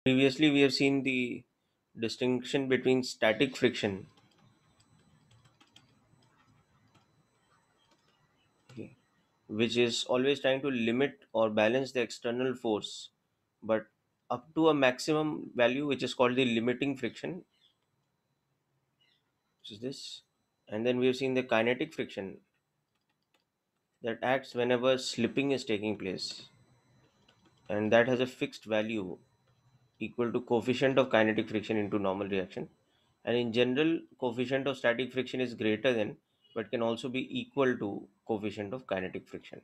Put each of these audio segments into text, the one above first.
Previously, we have seen the distinction between static friction, okay, which is always trying to limit or balance the external force, but up to a maximum value, which is called the limiting friction, which is this. And then we have seen the kinetic friction that acts whenever slipping is taking place, and that has a fixed value equal to coefficient of kinetic friction into normal reaction. And in general, coefficient of static friction is greater than, but can also be equal to coefficient of kinetic friction.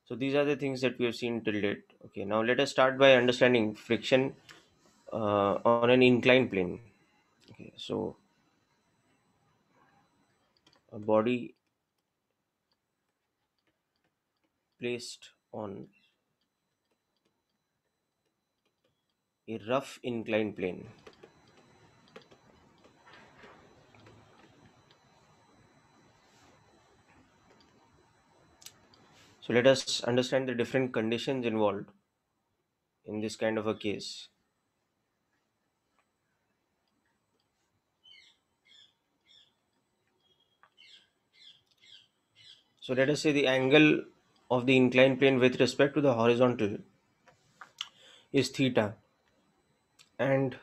So these are the things that we have seen till date. Okay, now let us start by understanding friction on an inclined plane. Okay, so a body placed on a rough inclined plane. So let us understand the different conditions involved in this kind of a case. So let us say the angle of the inclined plane with respect to the horizontal is theta, and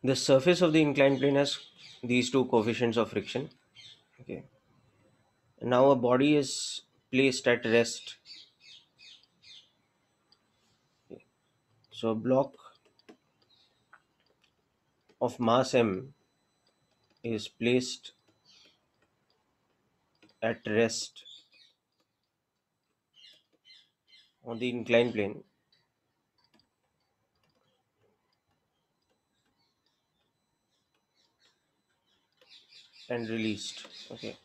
the surface of the inclined plane has these two coefficients of friction. Okay, now a body is placed at rest. Okay. So a block of mass m is placed at rest on the inclined plane and released. Okay,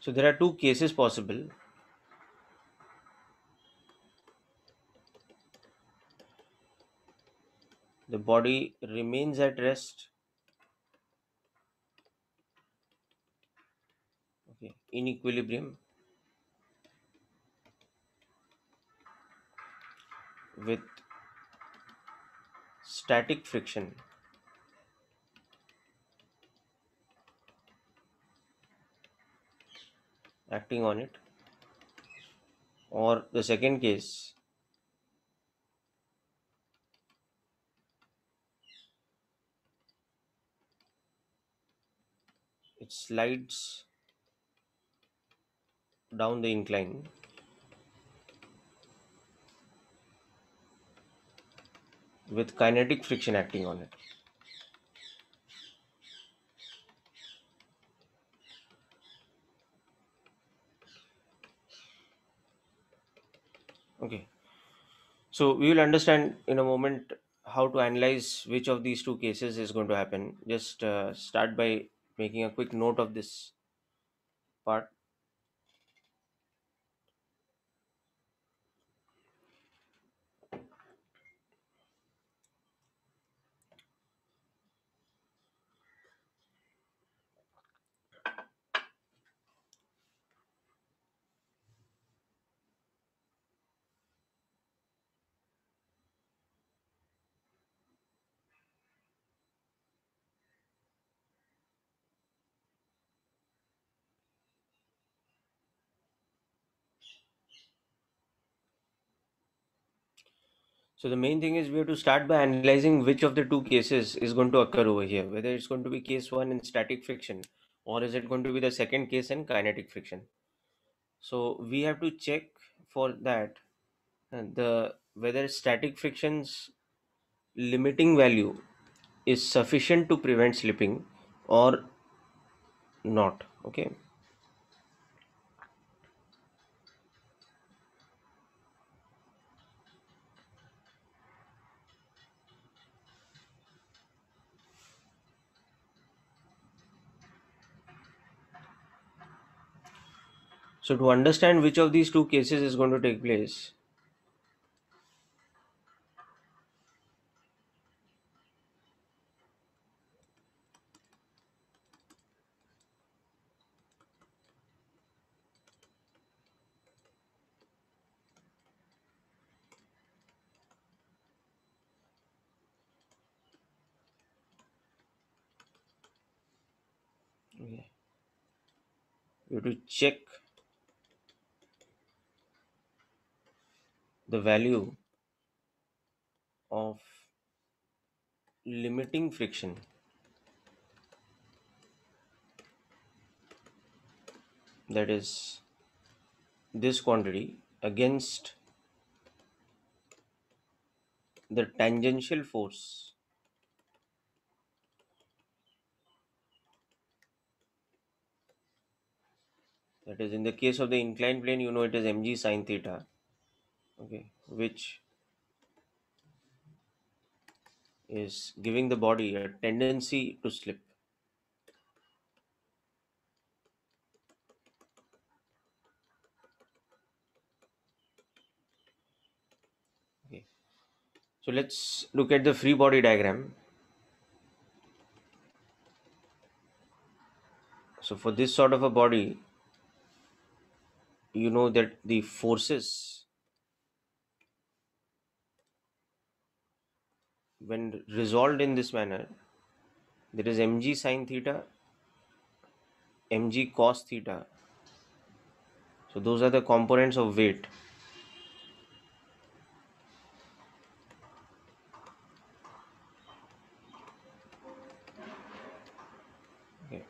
so there are two cases possible. The body remains at rest, okay, in equilibrium with static friction acting on it, or the second case, it slides down the incline with kinetic friction acting on it. Okay, so we will understand in a moment how to analyze which of these two cases is going to happen. Just start by making a quick note of this part. So the main thing is we have to start by analyzing which of the two cases is going to occur over here, whether it's going to be case one in static friction, or is it going to be the second case in kinetic friction. So we have to check for that the whether static friction's limiting value is sufficient to prevent slipping or not. Okay, so to understand which of these two cases is going to take place, You have to check the value of limiting friction, that is this quantity, against the tangential force, that is in the case of the inclined plane, you know it is mg sine theta, okay, which is giving the body a tendency to slip. Okay. So let's look at the free body diagram. So for this sort of a body, you know that the forces, when resolved in this manner, there is mg sine theta, mg cos theta. So those are the components of weight. Okay.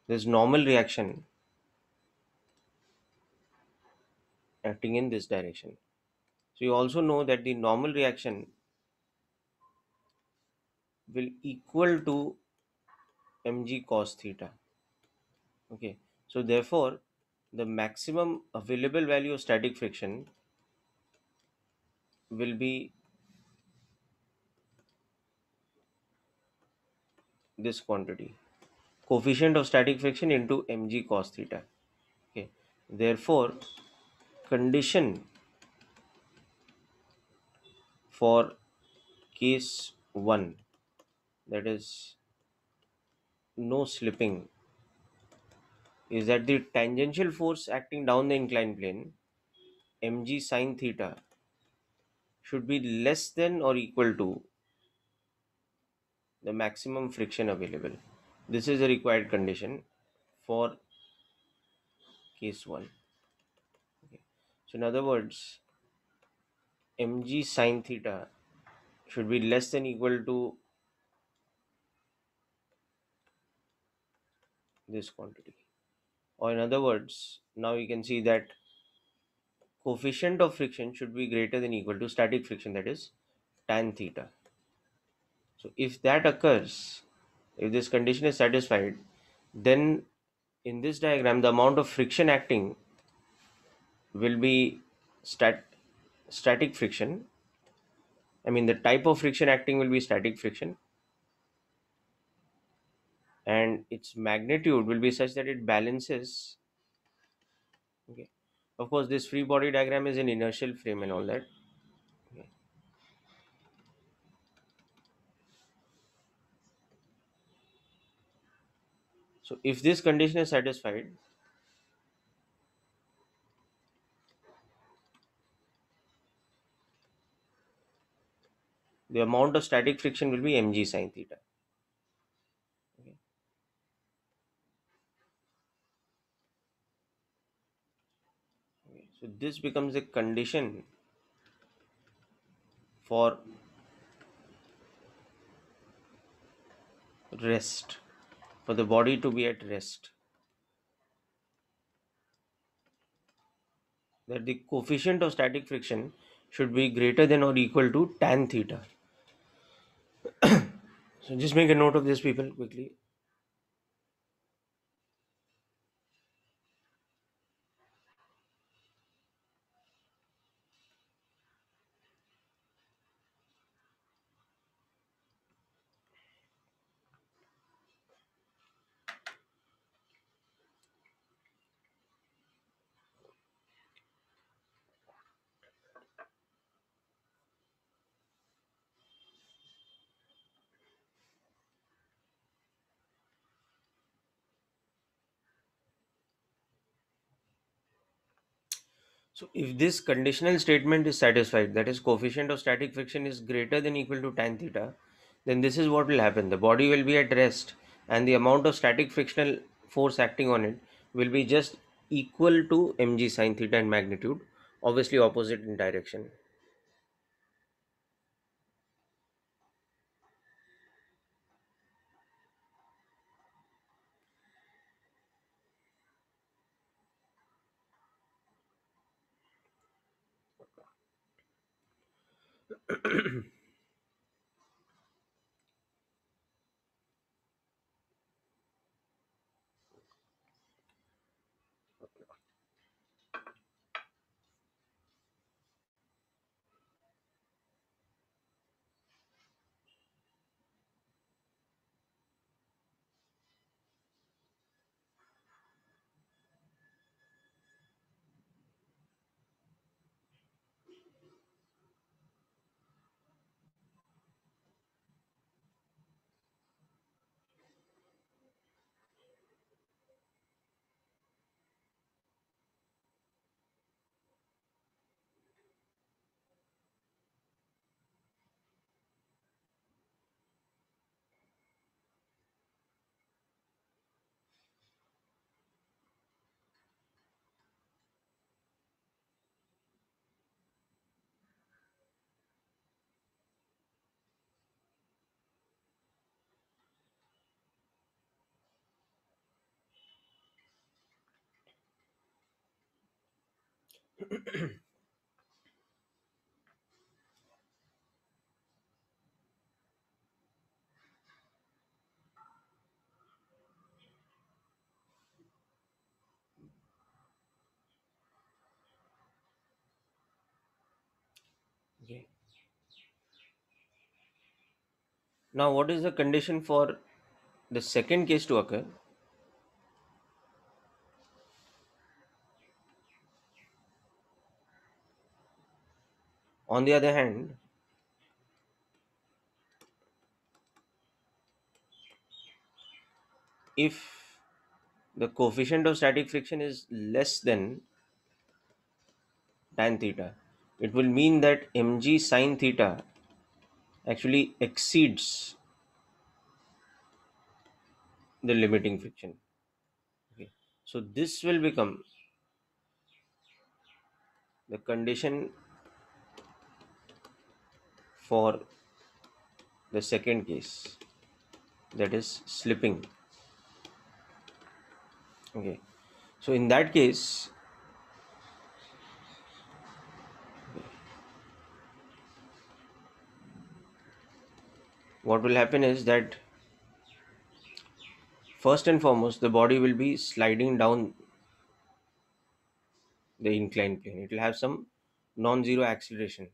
There's normal reaction acting in this direction. So you also know that the normal reaction will equal to mg cos theta. Okay. So therefore, the maximum available value of static friction will be this quantity, coefficient of static friction into mg cos theta. Okay. Therefore, condition for case 1, that is no slipping, is that the tangential force acting down the inclined plane, mg sine theta, should be less than or equal to the maximum friction available. This is a required condition for case 1. Okay. So in other words, mg sine theta should be less than equal to this quantity. Or in other words, now you can see that coefficient of friction should be greater than equal to static friction, that is tan theta. So if that occurs, if this condition is satisfied, then in this diagram the amount of friction acting will be static friction. I mean, the type of friction acting will be static friction, and its magnitude will be such that it balances. Okay. Of course, this free body diagram is an inertial frame and all that. Okay. So if this condition is satisfied, the amount of static friction will be mg sine theta. Okay. Okay. So this becomes a condition for rest, for the body to be at rest, that the coefficient of static friction should be greater than or equal to tan theta. So just make a note of this, people, quickly. So if this conditional statement is satisfied, that is coefficient of static friction is greater than equal to tan theta, then this is what will happen: the body will be at rest, and the amount of static frictional force acting on it will be just equal to mg sine theta in magnitude, obviously opposite in direction. Okay. Now what is the condition for the second case to occur? On the other hand, if the coefficient of static friction is less than tan theta, it will mean that mg sine theta actually exceeds the limiting friction. Okay. So this will become the condition for the second case, that is slipping. Okay. So in that case, what will happen is that first and foremost, the body will be sliding down the inclined plane. It will have some non-zero acceleration.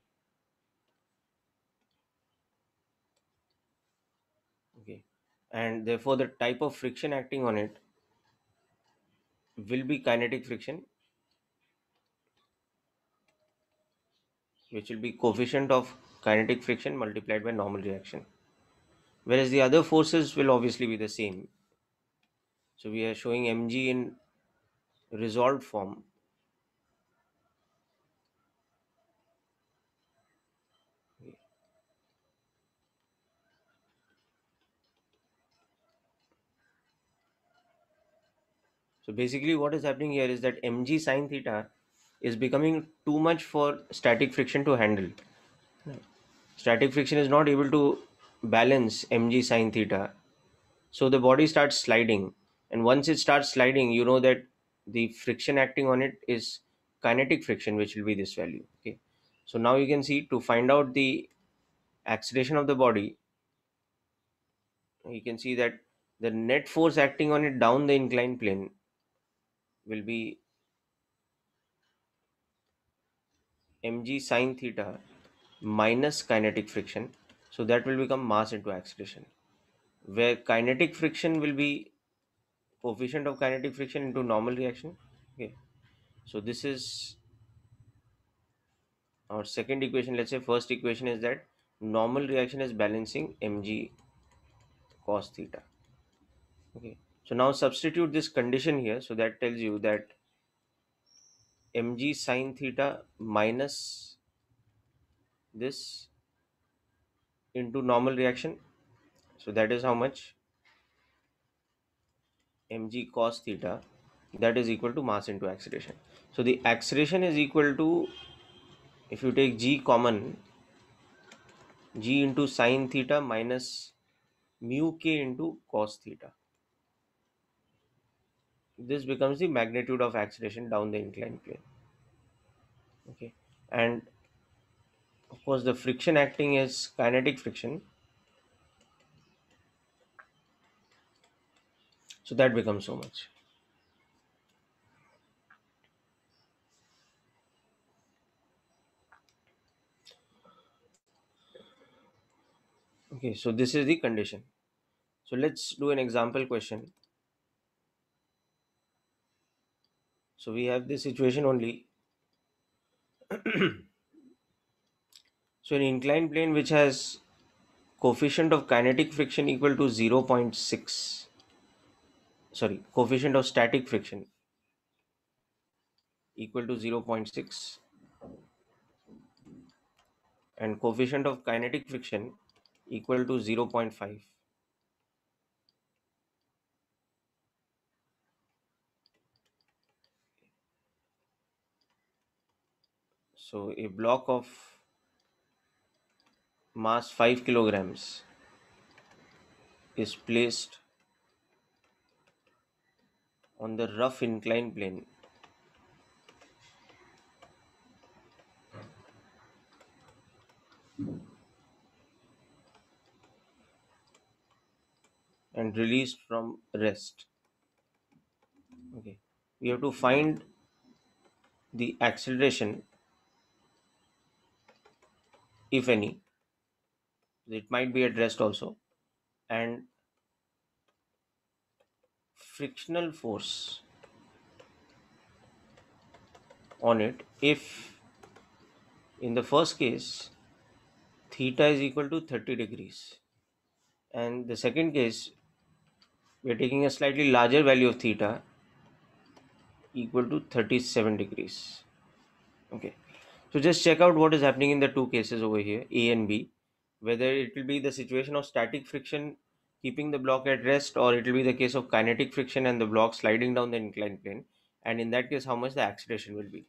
Okay. And therefore, the type of friction acting on it will be kinetic friction, which will be coefficient of kinetic friction multiplied by normal reaction. Whereas the other forces will obviously be the same. So we are showing mg in resolved form. So basically, what is happening here is that mg sine theta is becoming too much for static friction to handle. Static friction is not able to balance mg sine theta, so the body starts sliding. And once it starts sliding, you know that the friction acting on it is kinetic friction, which will be this value. Okay. So now you can see, to find out the acceleration of the body, you can see that the net force acting on it down the inclined plane will be mg sine theta minus kinetic friction. So that will become mass into acceleration, where kinetic friction will be coefficient of kinetic friction into normal reaction. Okay. So this is our second equation. Let's say first equation is that normal reaction is balancing mg cos theta. Okay. So now substitute this condition here. So that tells you that mg sine theta minus this into normal reaction. So that is how much mg cos theta, that is equal to mass into acceleration. So the acceleration is equal to, if you take g common, g into sine theta minus mu k into cos theta. This becomes the magnitude of acceleration down the inclined plane. Okay, and of course the friction acting is kinetic friction, so that becomes so much. Okay, so this is the condition. So let's do an example question. So we have this situation only. So an inclined plane which has coefficient of kinetic friction equal to 0.6, sorry, coefficient of static friction equal to 0.6, and coefficient of kinetic friction equal to 0.5. So a block of mass 5 kilograms is placed on the rough inclined plane and released from rest. Okay, we have to find the acceleration, if any. It might be at rest also, and frictional force on it if, in the first case, theta is equal to 30 degrees, and the second case we are taking a slightly larger value of theta equal to 37 degrees. Okay, so just check out what is happening in the two cases over here, A and B, whether it will be the situation of static friction keeping the block at rest, or it will be the case of kinetic friction and the block sliding down the inclined plane, and in that case how much the acceleration will be.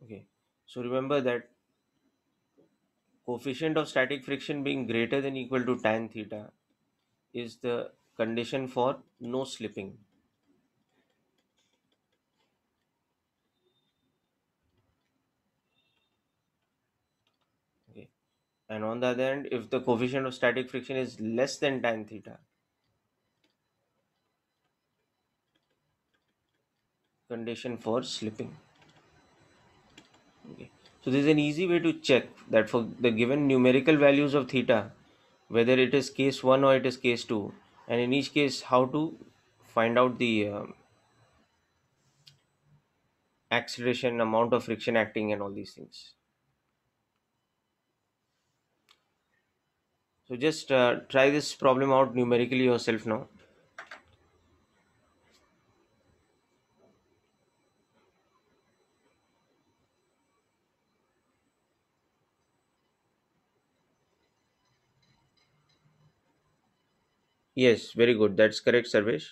Okay, so remember that coefficient of static friction being greater than equal to tan theta is the condition for no slipping. Okay, and on the other hand, if the coefficient of static friction is less than tan theta, condition for slipping. Okay, so this is an easy way to check that for the given numerical values of theta, whether it is case 1 or it is case 2, and in each case how to find out the acceleration, amount of friction acting, and all these things. So just try this problem out numerically yourself now. Yes, very good. That's correct, Sarvesh.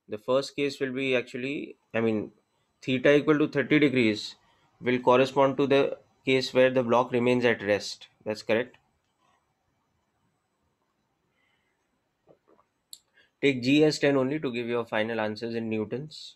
The first case will be actually, I mean, theta equal to 30 degrees will correspond to the case where the block remains at rest. That's correct. Take G as 10 only to give your final answers in newtons.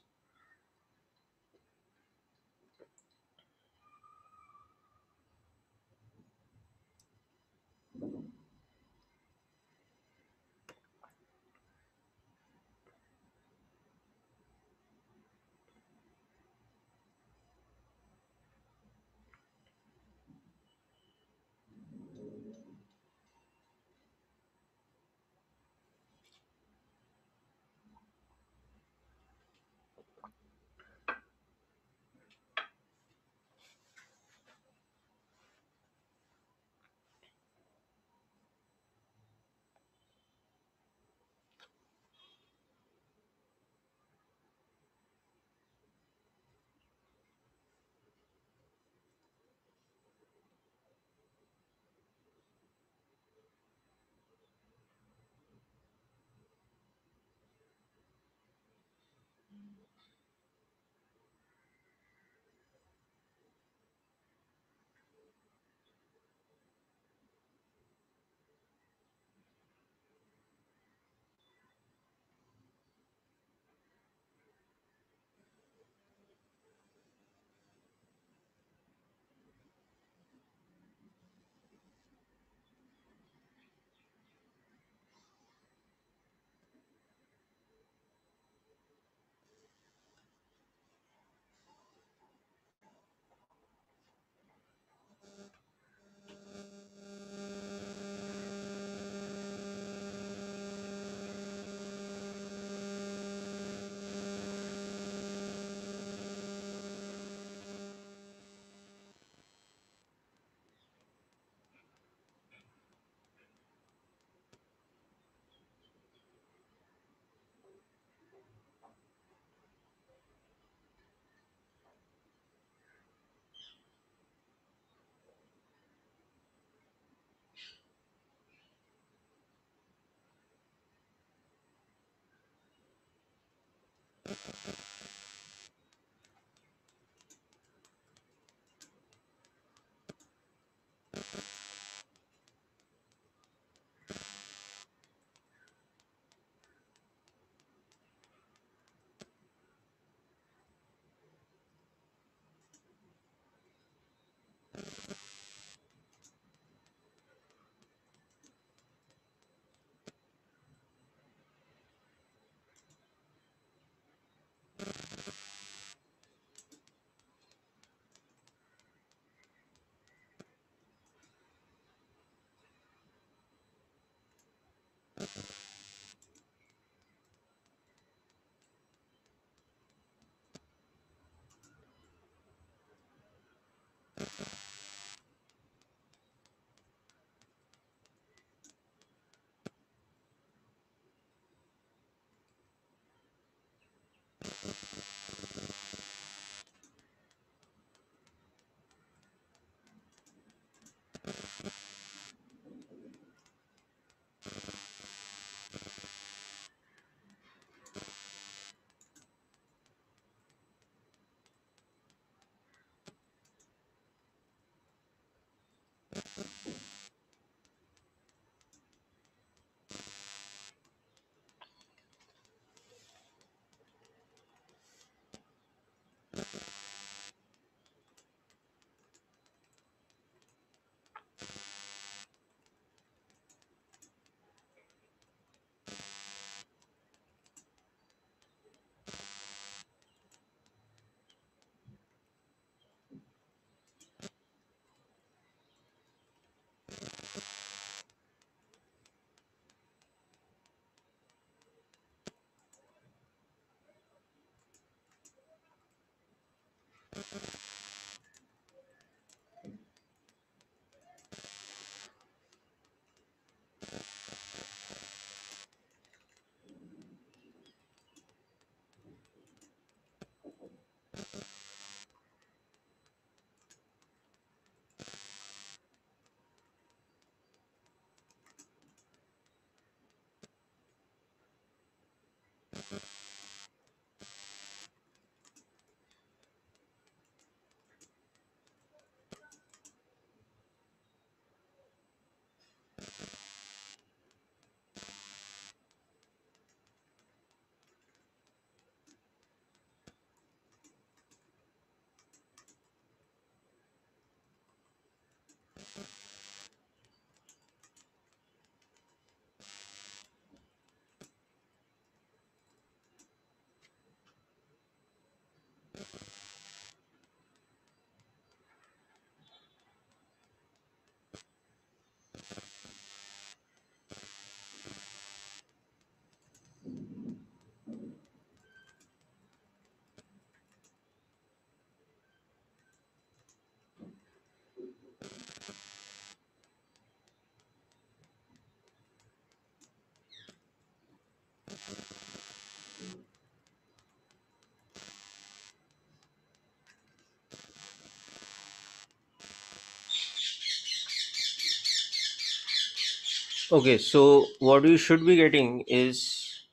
Okay, so what you should be getting is,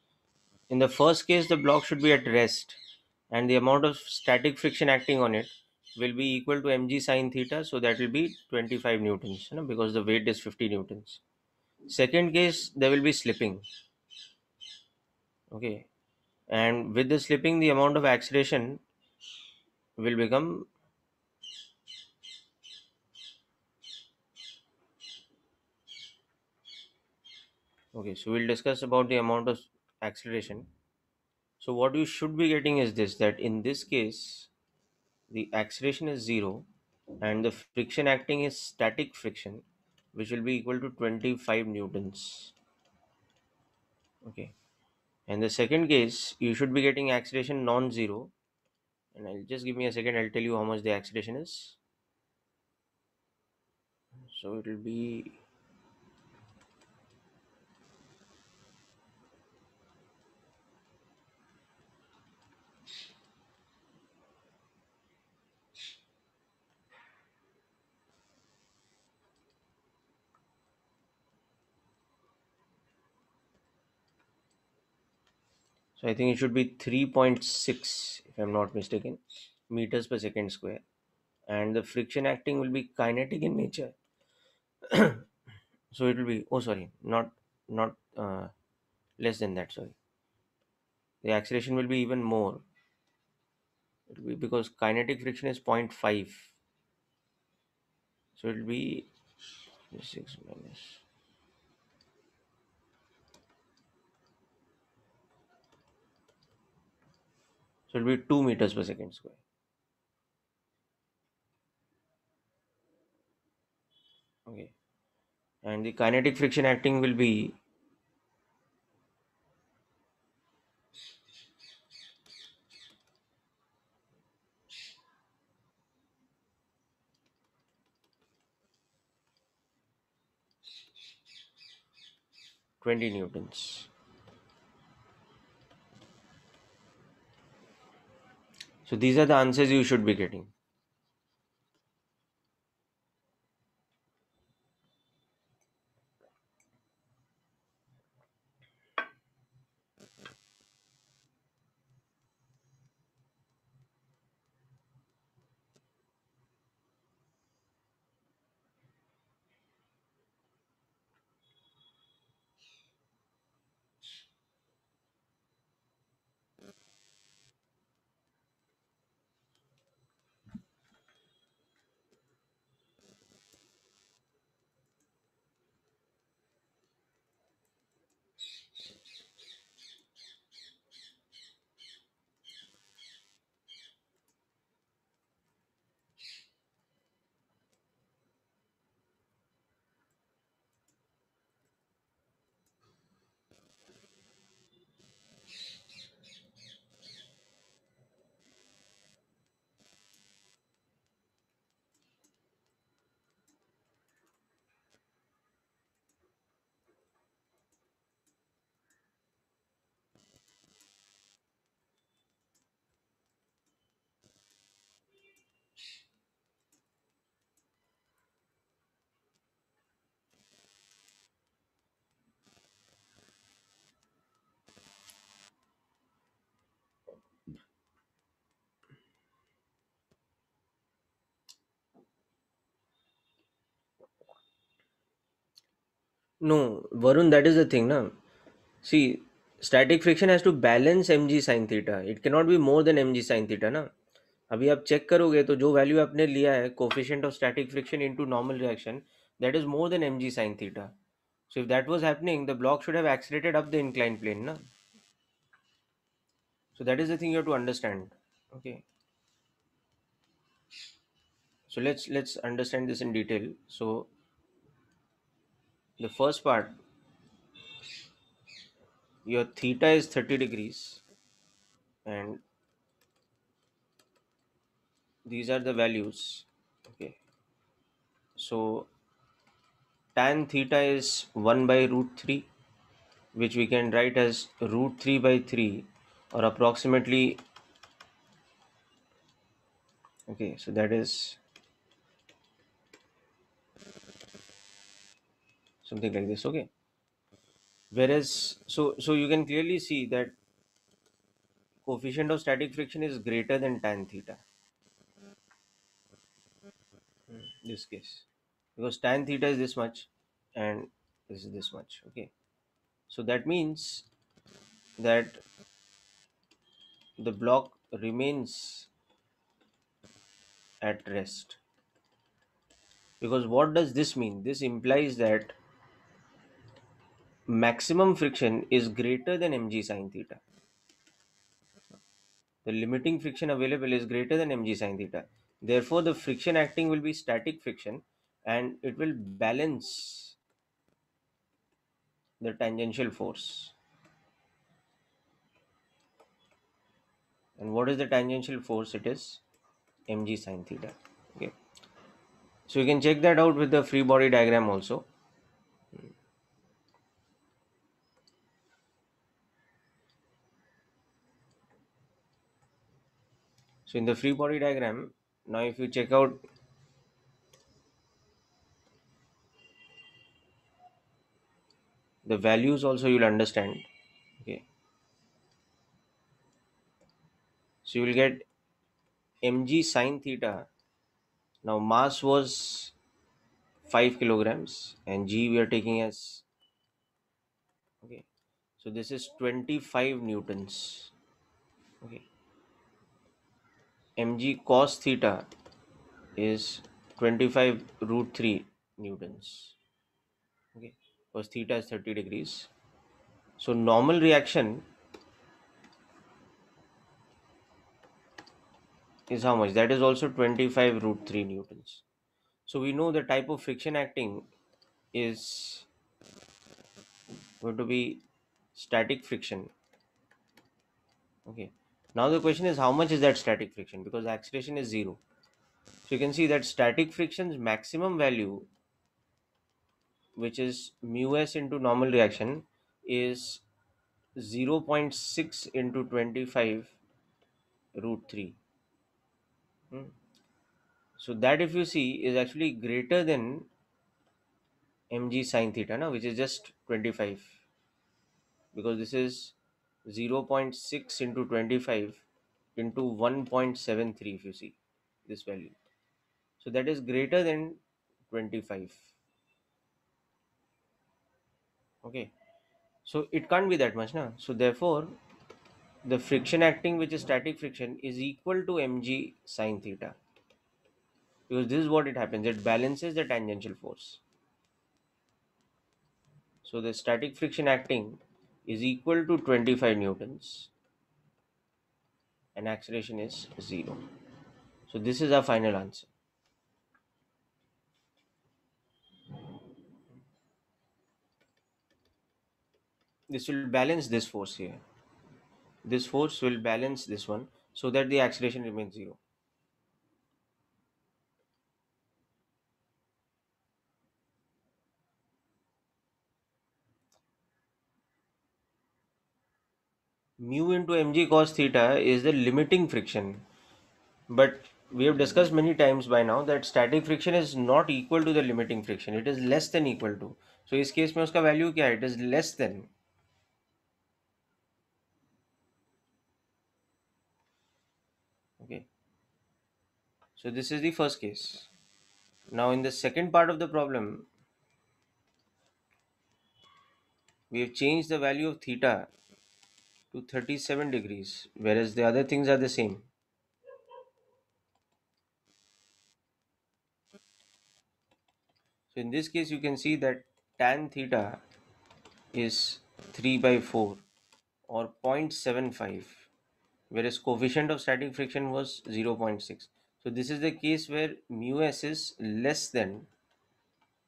in the first case, the block should be at rest, and the amount of static friction acting on it will be equal to mg sine theta, so that will be 25 newtons, because the weight is 50 newtons. Second case, there will be slipping. Okay, and with the slipping, the amount of acceleration will become, okay, so we'll discuss about the amount of acceleration. So what you should be getting is this, that in this case the acceleration is 0 and the friction acting is static friction, which will be equal to 25 newtons. Okay, and the second case you should be getting acceleration non-zero, and I'll just give me a second, I'll tell you how much the acceleration is. So it will be, So I think it should be 3.6, if I'm not mistaken, meters per second square. And the friction acting will be kinetic in nature. So it will be, oh sorry, not less than that, sorry. The acceleration will be even more. It will be because kinetic friction is zero point 0.5. So it will be 6 minus. So it will be 2 meters per second square. Okay. And the kinetic friction acting will be 20 newtons. So these are the answers you should be getting. No, Varun, that is the thing, na. See, static friction has to balance mg sin theta. It cannot be more than mg sin theta, ना. अभी आप check करोगे तो जो value आपने लिया है coefficient of static friction into normal reaction, that is more than mg sin theta. So if that was happening, the block should have accelerated up the inclined plane, na. So that is the thing you have to understand. Okay. So let's understand this in detail. So the first part, your theta is 30 degrees, and these are the values. Okay. So tan theta is 1 by root 3, which we can write as root 3 by 3, or approximately, okay, so that is something like this. Okay. Whereas, so you can clearly see that coefficient of static friction is greater than tan theta, this case, because tan theta is this much and this is this much. Okay. So that means that the block remains at rest. Because what does this mean? This implies that maximum friction is greater than mg sin theta. The limiting friction available is greater than mg sin theta. Therefore, the friction acting will be static friction, and it will balance the tangential force. And what is the tangential force? It is mg sin theta. Okay. So you can check that out with the free body diagram also. So in the free body diagram, now if you check out the values also, you'll understand. Okay. So you will get mg sine theta. Now mass was 5 kilograms and g we are taking as, okay, so this is 25 newtons. Okay, mg cos theta is 25 root 3 newtons. Okay, because theta is 30 degrees. So normal reaction is how much? That is also 25 root 3 newtons. So we know the type of friction acting is going to be static friction. Okay, now the question is how much is that static friction, because the acceleration is zero. So you can see that static friction's maximum value, which is mu s into normal reaction, is 0.6 into 25 root 3. Hmm. So that, if you see, is actually greater than mg sine theta, na, which is just 25, because this is 0.6 into 25 into 1.73, if you see this value. So that is greater than 25. Okay. So it can't be that much, na. So therefore, the friction acting, which is static friction, is equal to mg sine theta, because this is what it happens. It balances the tangential force. So the static friction acting is equal to 25 newtons and acceleration is 0. So this is our final answer. This will balance this force here. This force will balance this one so that the acceleration remains 0. Mu into mg cos theta is the limiting friction. But we have discussed many times by now that static friction is not equal to the limiting friction. It is less than equal to. So इस case में उसका value क्या है? It is less than. Okay. So this is the first case. Now in the second part of the problem, we have changed the value of theta to 37 degrees, whereas the other things are the same. So in this case, you can see that tan theta is 3 by 4 or 0.75, whereas coefficient of static friction was 0.6. So this is the case where mu s is less than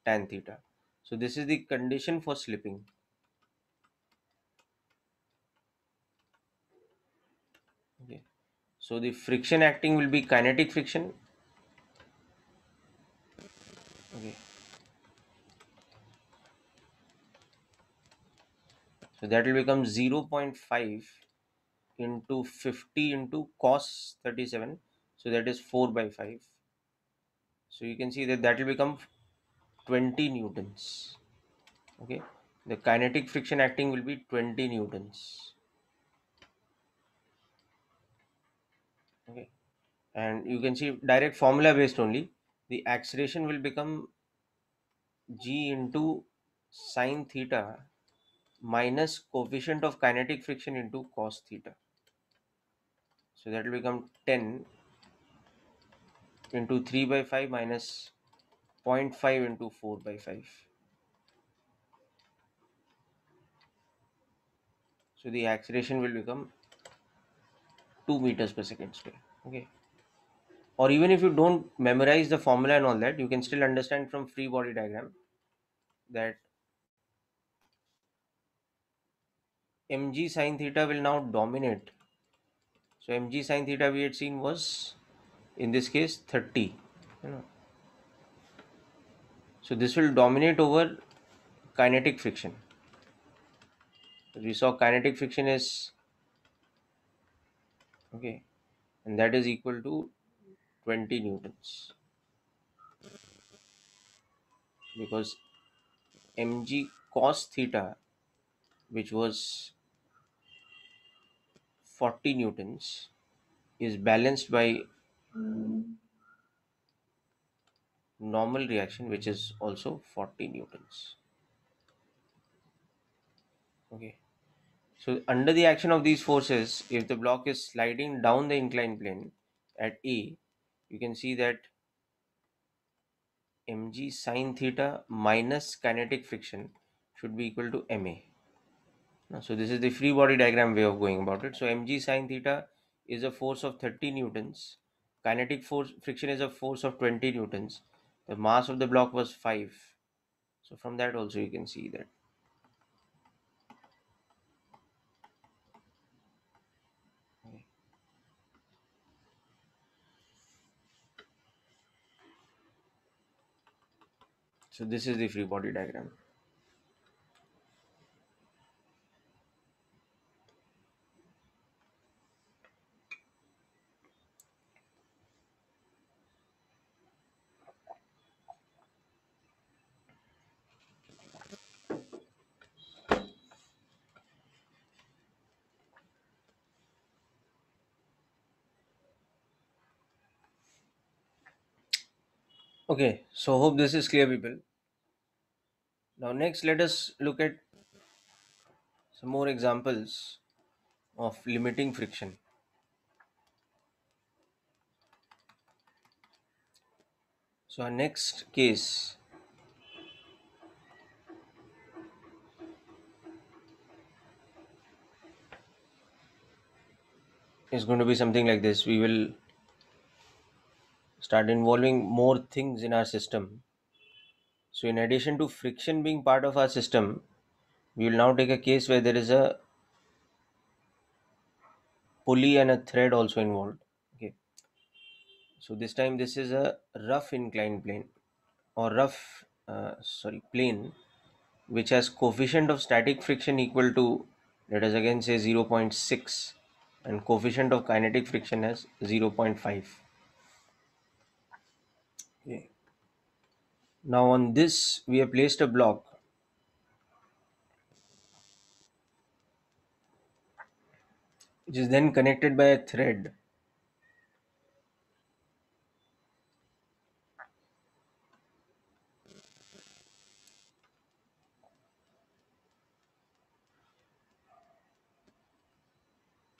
tan theta. So this is the condition for slipping. Okay. So the friction acting will be kinetic friction. Okay. So that will become 0.5 into 50 into cos 37. So that is 4 by 5. So you can see that that will become 20 newtons. Okay. The kinetic friction acting will be 20 newtons. Okay. And you can see direct formula based only. The acceleration will become g into sine theta minus coefficient of kinetic friction into cos theta. So that will become 10 into 3 by 5 minus zero point 0.5 into 4 by 5. So the acceleration will become 2 meters per second square. Okay. Or even if you don't memorize the formula and all that, you can still understand from free body diagram that mg sine theta will now dominate. So mg sine theta we had seen was in this case 30. You know. So this will dominate over kinetic friction. We saw kinetic friction is, okay, and that is equal to 20 newtons, because mg cos theta, which was 40 newtons, is balanced by normal reaction, which is also 40 newtons. Okay. So under the action of these forces, if the block is sliding down the inclined plane at A, you can see that mg sine theta minus kinetic friction should be equal to ma. So this is the free body diagram way of going about it. So mg sine theta is a force of 30 newtons. Kinetic force friction is a force of 20 newtons. The mass of the block was 5. So from that also you can see that. Okay. So this is the free body diagram. Okay, so hope this is clear, people. Now next let us look at some more examples of limiting friction. So our next case is going to be something like this. We will start involving more things in our system. So in addition to friction being part of our system, we will now take a case where there is a pulley and a thread also involved. Okay. So this time this is a rough inclined plane or plane which has coefficient of static friction equal to, let us again say, 0.6, and coefficient of kinetic friction as 0.5. Okay. Now on this we have placed a block which is then connected by a thread.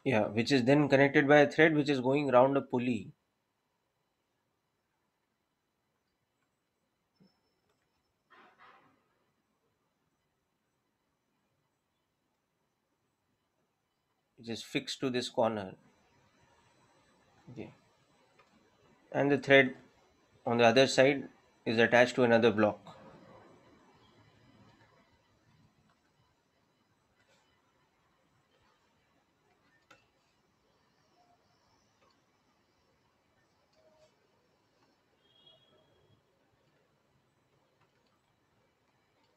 Yeah, which is then connected by a thread which is going around a pulley. Which is fixed to this corner. Okay. And the thread on the other side is attached to another block.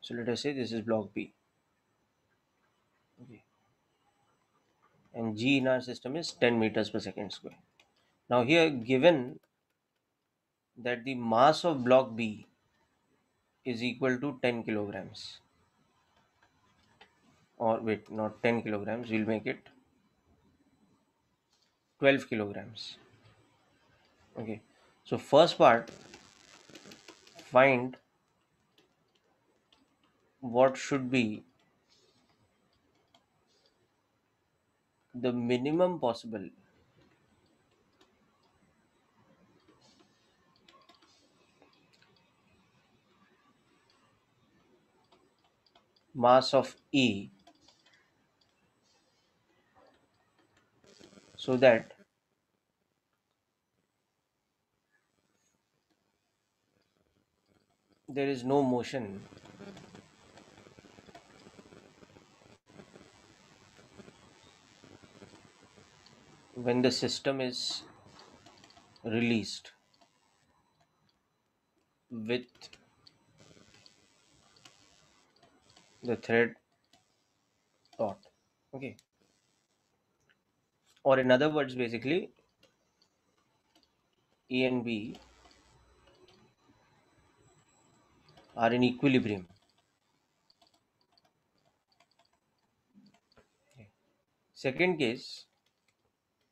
So let us say this is block B. Okay. And G in our system is 10 meters per second square. Now here given that the mass of block B is equal to 10 kilograms, or wait, not 10 kilograms, we'll make it 12 kilograms. Okay. So first part, find what should be the minimum possible mass of E so that there is no motion when the system is released with the thread taut. Okay. Or in other words, basically, A and B are in equilibrium. Second case,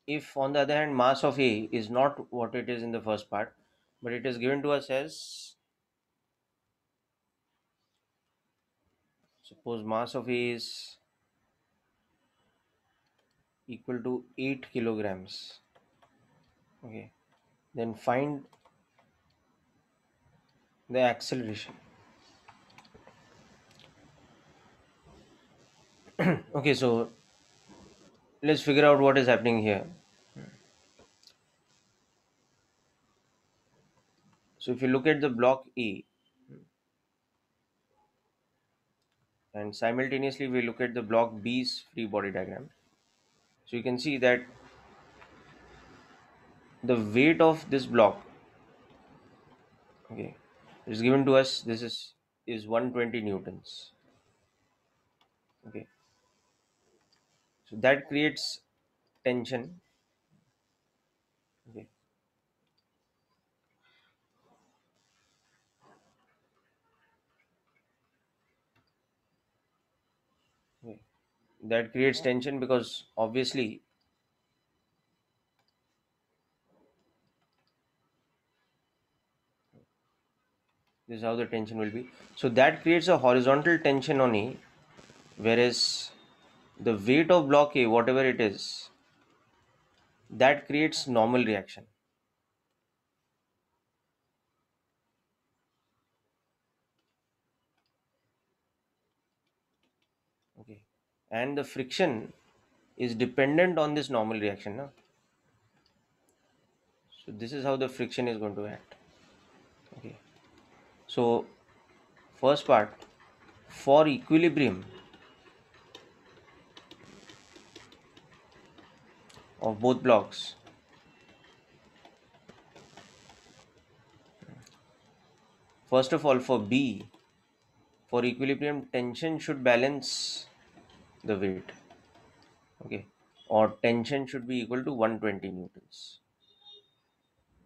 If on the other hand mass of A is not what it is in the first part, but it is given to us as, suppose mass of A is equal to 8 kilograms. Okay, then find the acceleration. Okay, so let's figure out what is happening here. So if you look at the block A and simultaneously we look at the block B's free body diagram, so you can see that the weight of this block, okay, is given to us, this is 120 newtons. Okay, so that creates tension. Okay, okay. That creates tension because obviously this is how the tension will be. So that creates a horizontal tension on A, whereas the weight of block A, whatever it is, that creates normal reaction. Okay, and the friction is dependent on this normal reaction. No? So this is how the friction is going to act. Okay, so first part, for equilibrium of both blocks, first of all for B, for equilibrium tension should balance the weight. Okay, or tension should be equal to 120 newtons.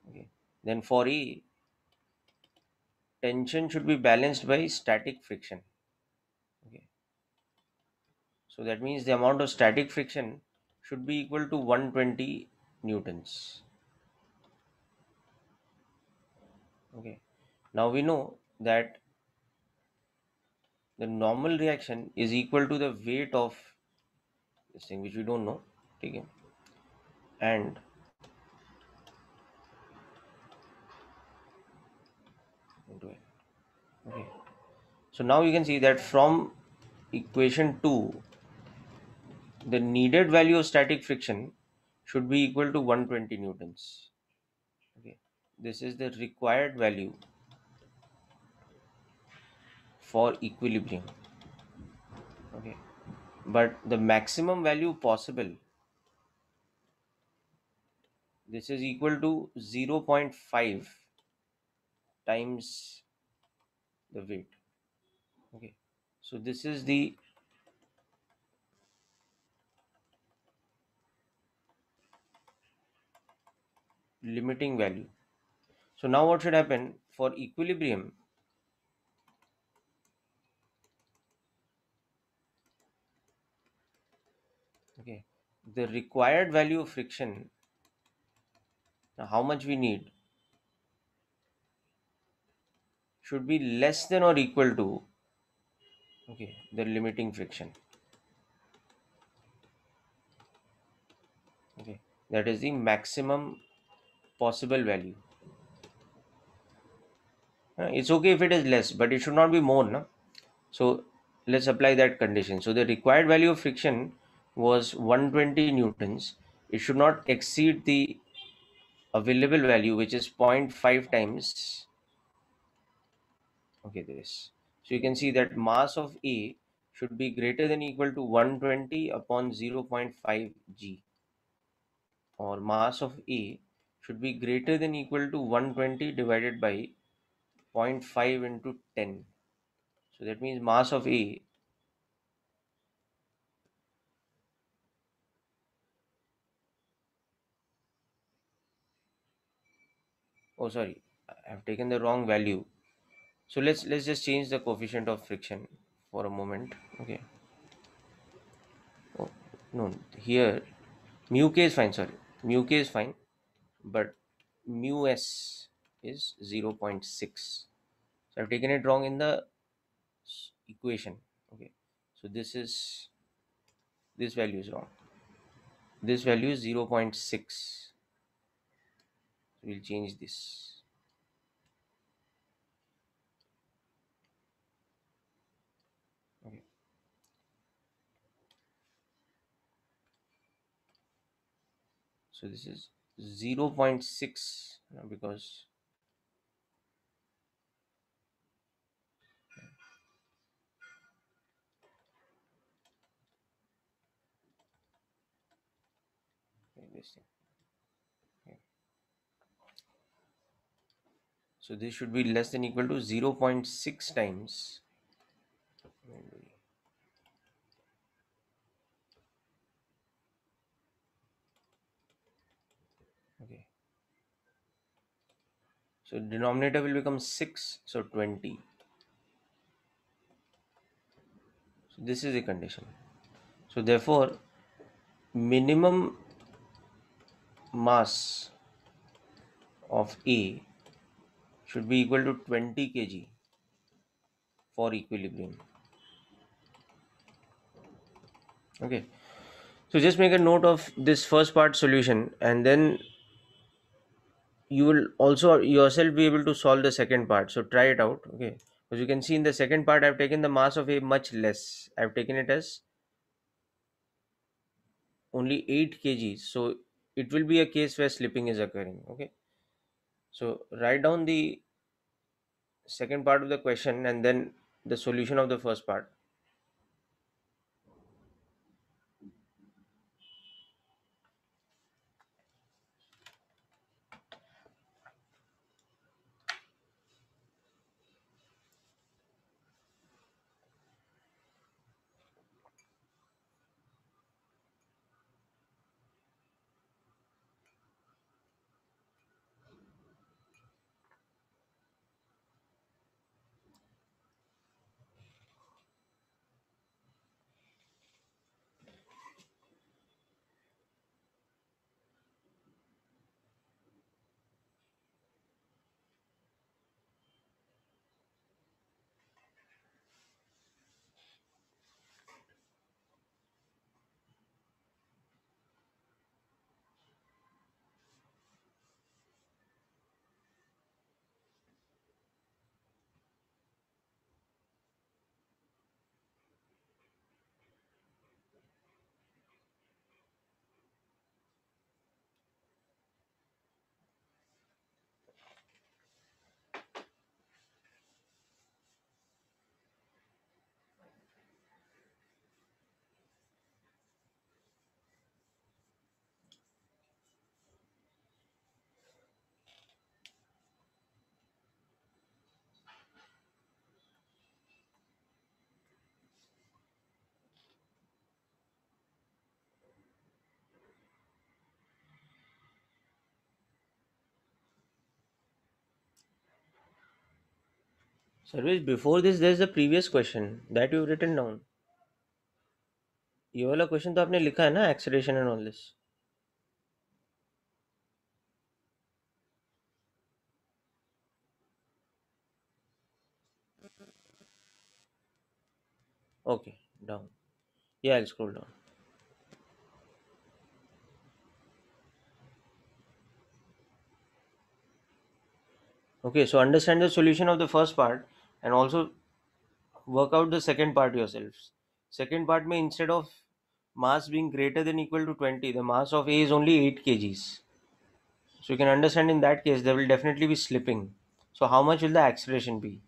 Okay, then for E, tension should be balanced by static friction. Okay, so that means the amount of static friction should be equal to 120 newtons. Okay, now we know that the normal reaction is equal to the weight of this thing, which we don't know. Okay, and into it. Okay, so now you can see that from equation 2, the needed value of static friction should be equal to 120 newtons. Okay, this is the required value for equilibrium. Okay, but the maximum value possible, this is equal to 0.5 times the weight. Okay, so this is the limiting value. So now what should happen for equilibrium? Okay, the required value of friction, now how much we need, should be less than or equal to, okay, the limiting friction. Okay, that is the maximum possible value. It's okay if it is less, but it should not be more, no? So let's apply that condition. So the required value of friction was 120 newtons. It should not exceed the available value, which is zero point 0.5 times. Okay, this. So you can see that mass of A should be greater than equal to 120 upon 0.5 g, or mass of A should be greater than equal to 120 divided by zero point 0.5 into 10. So that means mass of A, oh sorry, I have taken the wrong value. So let's just change the coefficient of friction for a moment. Okay. Oh, no, here mu k is fine. Sorry. Mu k is fine, but mu s is 0.6. So I've taken it wrong in the equation. Okay, so this value is wrong. This value is 0.6. So we'll change this. Okay, so this is 0.6 because okay, this thing. Okay. So this should be less than equal to 0.6 times. Okay. So denominator will become 6, so 20. So this is the condition. So therefore, minimum mass of A should be equal to 20 kg for equilibrium. Okay. So just make a note of this first part solution, and then you will also yourself be able to solve the second part. So try it out. Okay. As you can see in the second part, I've taken the mass of A much less. I've taken it as only 8 kgs. So it will be a case where slipping is occurring. Okay. So write down the second part of the question and then the solution of the first part. Service before this there's the previous question that you've written down. ये वाला question तो आपने लिखा है ना, acceleration and all this. Okay, down. Yeah, I'll scroll down. Okay, so understand the solution of the first part and also work out the second part yourselves. Second part may, instead of mass being greater than equal to 20, the mass of A is only 8 kgs. So you can understand in that case there will definitely be slipping. So how much will the acceleration be?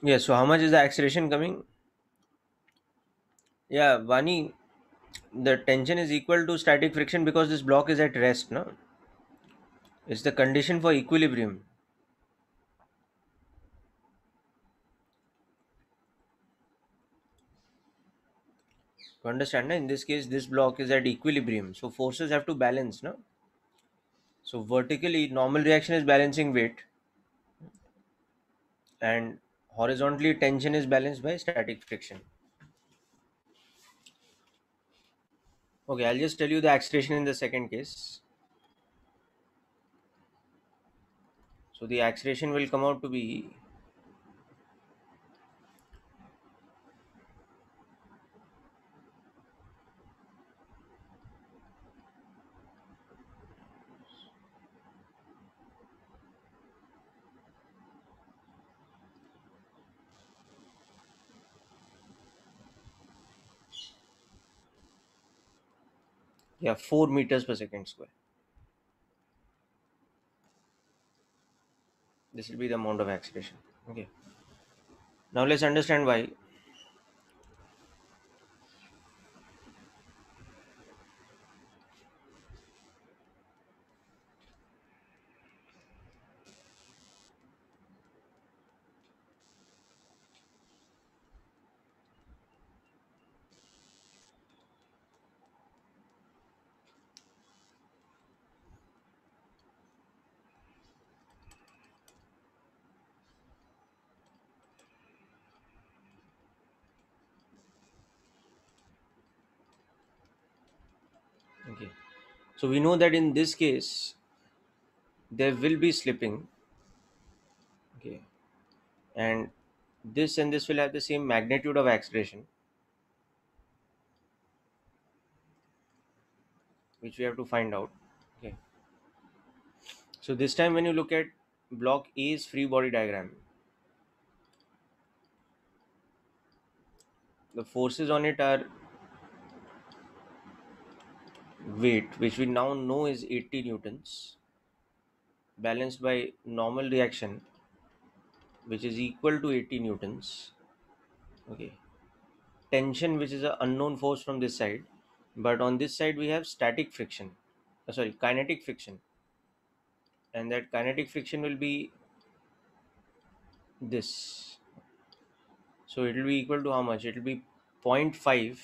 Yes, so how much is the acceleration coming? Yeah, Vani, the tension is equal to static friction because this block is at rest, no? It's the condition for equilibrium. You understand, no? In this case, this block is at equilibrium. So forces have to balance, no? So vertically, normal reaction is balancing weight, and horizontally, tension is balanced by static friction. Okay, I'll just tell you the acceleration in the second case. So the acceleration will come out to be, yeah, 4 meters per second square. This will be the amount of acceleration. Okay. Now let's understand why. Okay. So we know that in this case there will be slipping. Okay. And this will have the same magnitude of acceleration, which we have to find out. Okay. So this time when you look at block A's free body diagram, the forces on it are weight, which we now know is 80 newtons, balanced by normal reaction, which is equal to 80 newtons. Okay. Tension, which is an unknown force from this side, but on this side we have static friction, sorry, kinetic friction, and that kinetic friction will be this. So it will be equal to how much? It will be zero point 0.5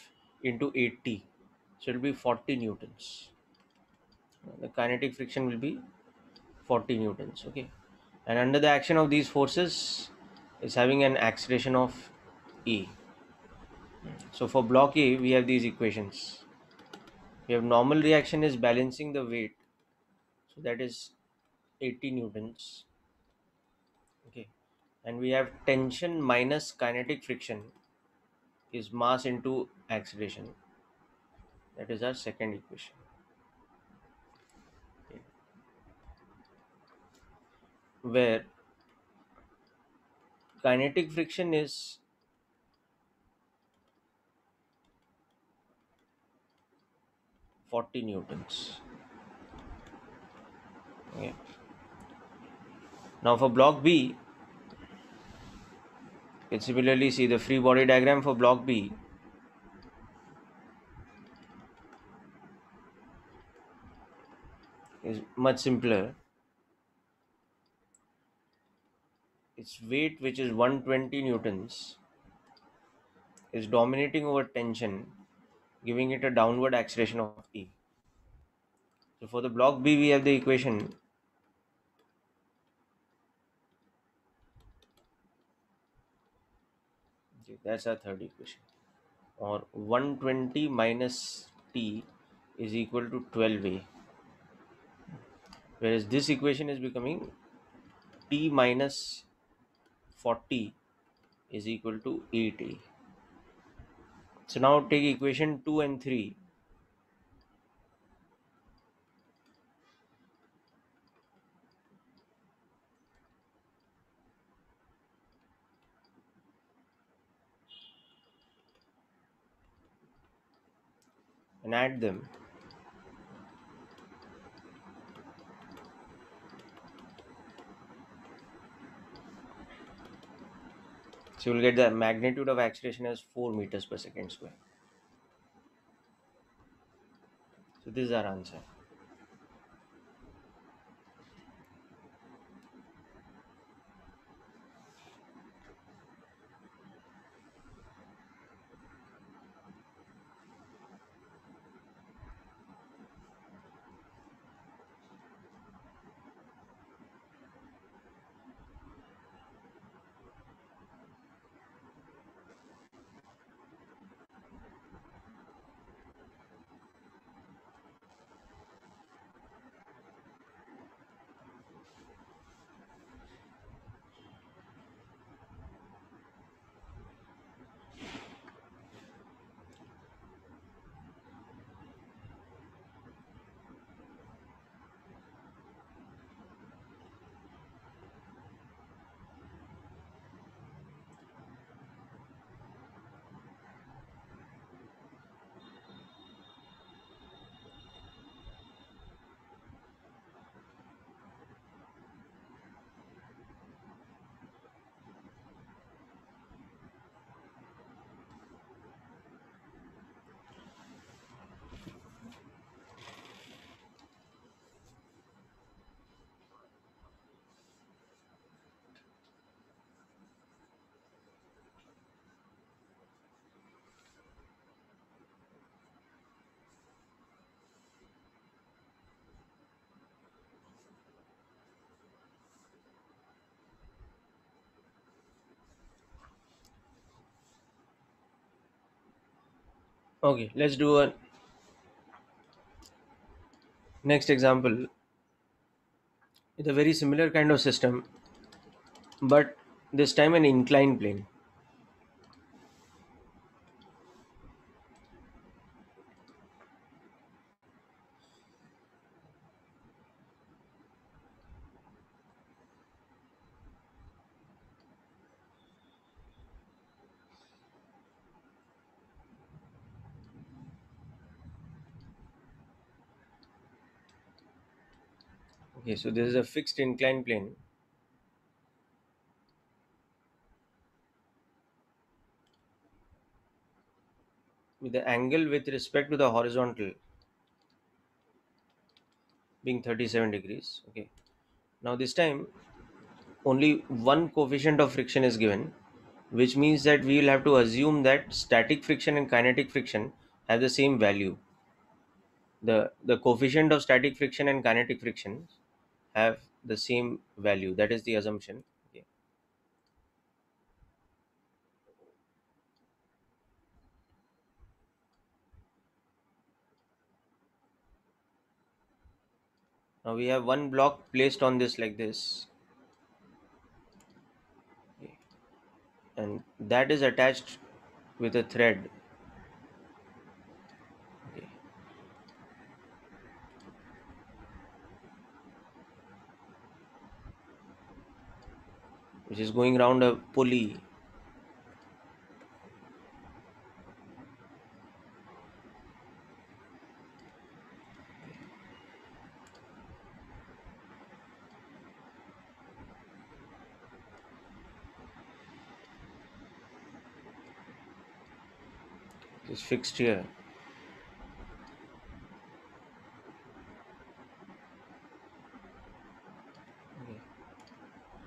into 80, so it will be 40 newtons. The kinetic friction will be 40 newtons. Okay, and under the action of these forces is having an acceleration of E. So for block A we have these equations. We have normal reaction is balancing the weight, so that is 80 newtons. Okay, and we have tension minus kinetic friction is mass into acceleration. That is our second equation. Okay. Where kinetic friction is 40 newtons. Okay. Now for block B, you can similarly see the free body diagram for block B is much simpler. Its weight, which is 120 newtons, is dominating over tension, giving it a downward acceleration of E. So for the block B, we have the equation. Okay, that's our third equation. Or 120 minus T is equal to 12A. Whereas this equation is becoming T minus 40 is equal to 8A. So now take equation 2 and 3 and add them. So you'll get the magnitude of acceleration as 4 meters per second square. So this is our answer. Okay, let's do a next example with a very similar kind of system, but this time an inclined plane. Okay, so this is a fixed inclined plane with the angle with respect to the horizontal being 37 degrees. Okay, now this time only one coefficient of friction is given, which means that we will have to assume that static friction and kinetic friction have the same value. The coefficient of static friction and kinetic friction have the same value. That is the assumption. Okay. Now we have one block placed on this like this, okay, and that is attached with a thread, okay, which is going around a pulley. Is fixed here. Okay.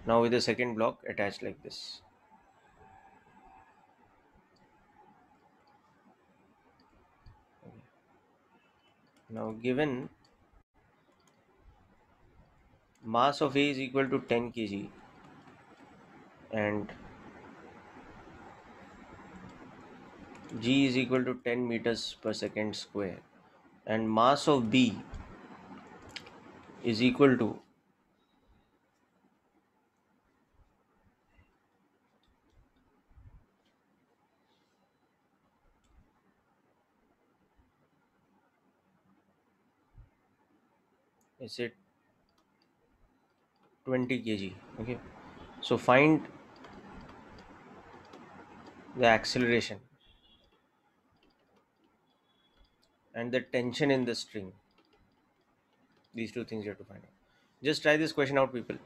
Now with the second block attached like this. Okay. Now given mass of A is equal to 10 kg and G is equal to 10 meters per second square, and mass of B is equal to, is it 20 kg. Okay, so find the acceleration and the tension in the string. These two things you have to find out. Just try this question out, people.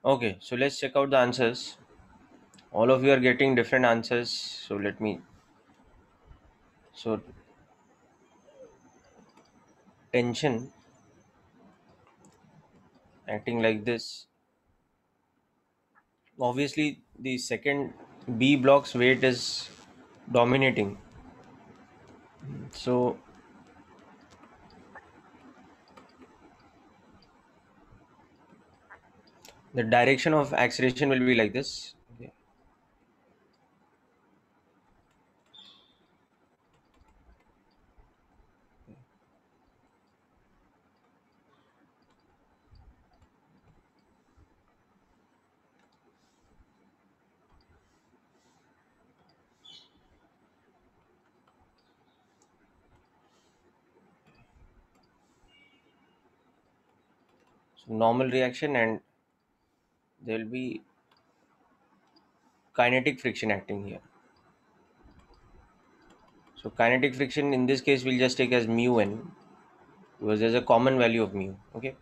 Okay, so let's check out the answers. All of you are getting different answers. So let me. So tension acting like this. Obviously, the second B block's weight is dominating. So the direction of acceleration will be like this. Okay. So normal reaction, and there will be kinetic friction acting here. So kinetic friction in this case we'll just take as mu n, because there's a common value of mu. Okay.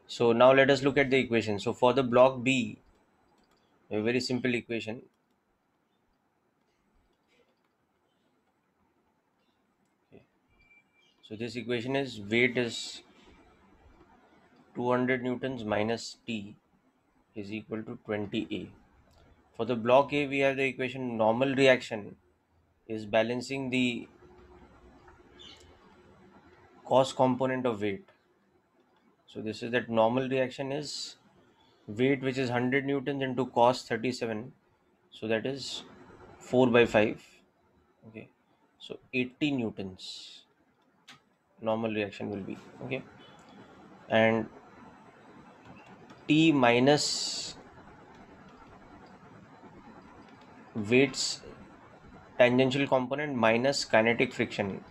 So now let us look at the equation. So for the block B, a very simple equation. Okay. So this equation is weight is 200 newtons minus T is equal to 20A. For the block A, we have the equation normal reaction is balancing the cost component of weight. So this is that normal reaction is weight which is 100 newtons into cos 37. So that is 4 by 5. Okay. So 80 newtons normal reaction will be. Okay. And T minus weights tangential component minus kinetic friction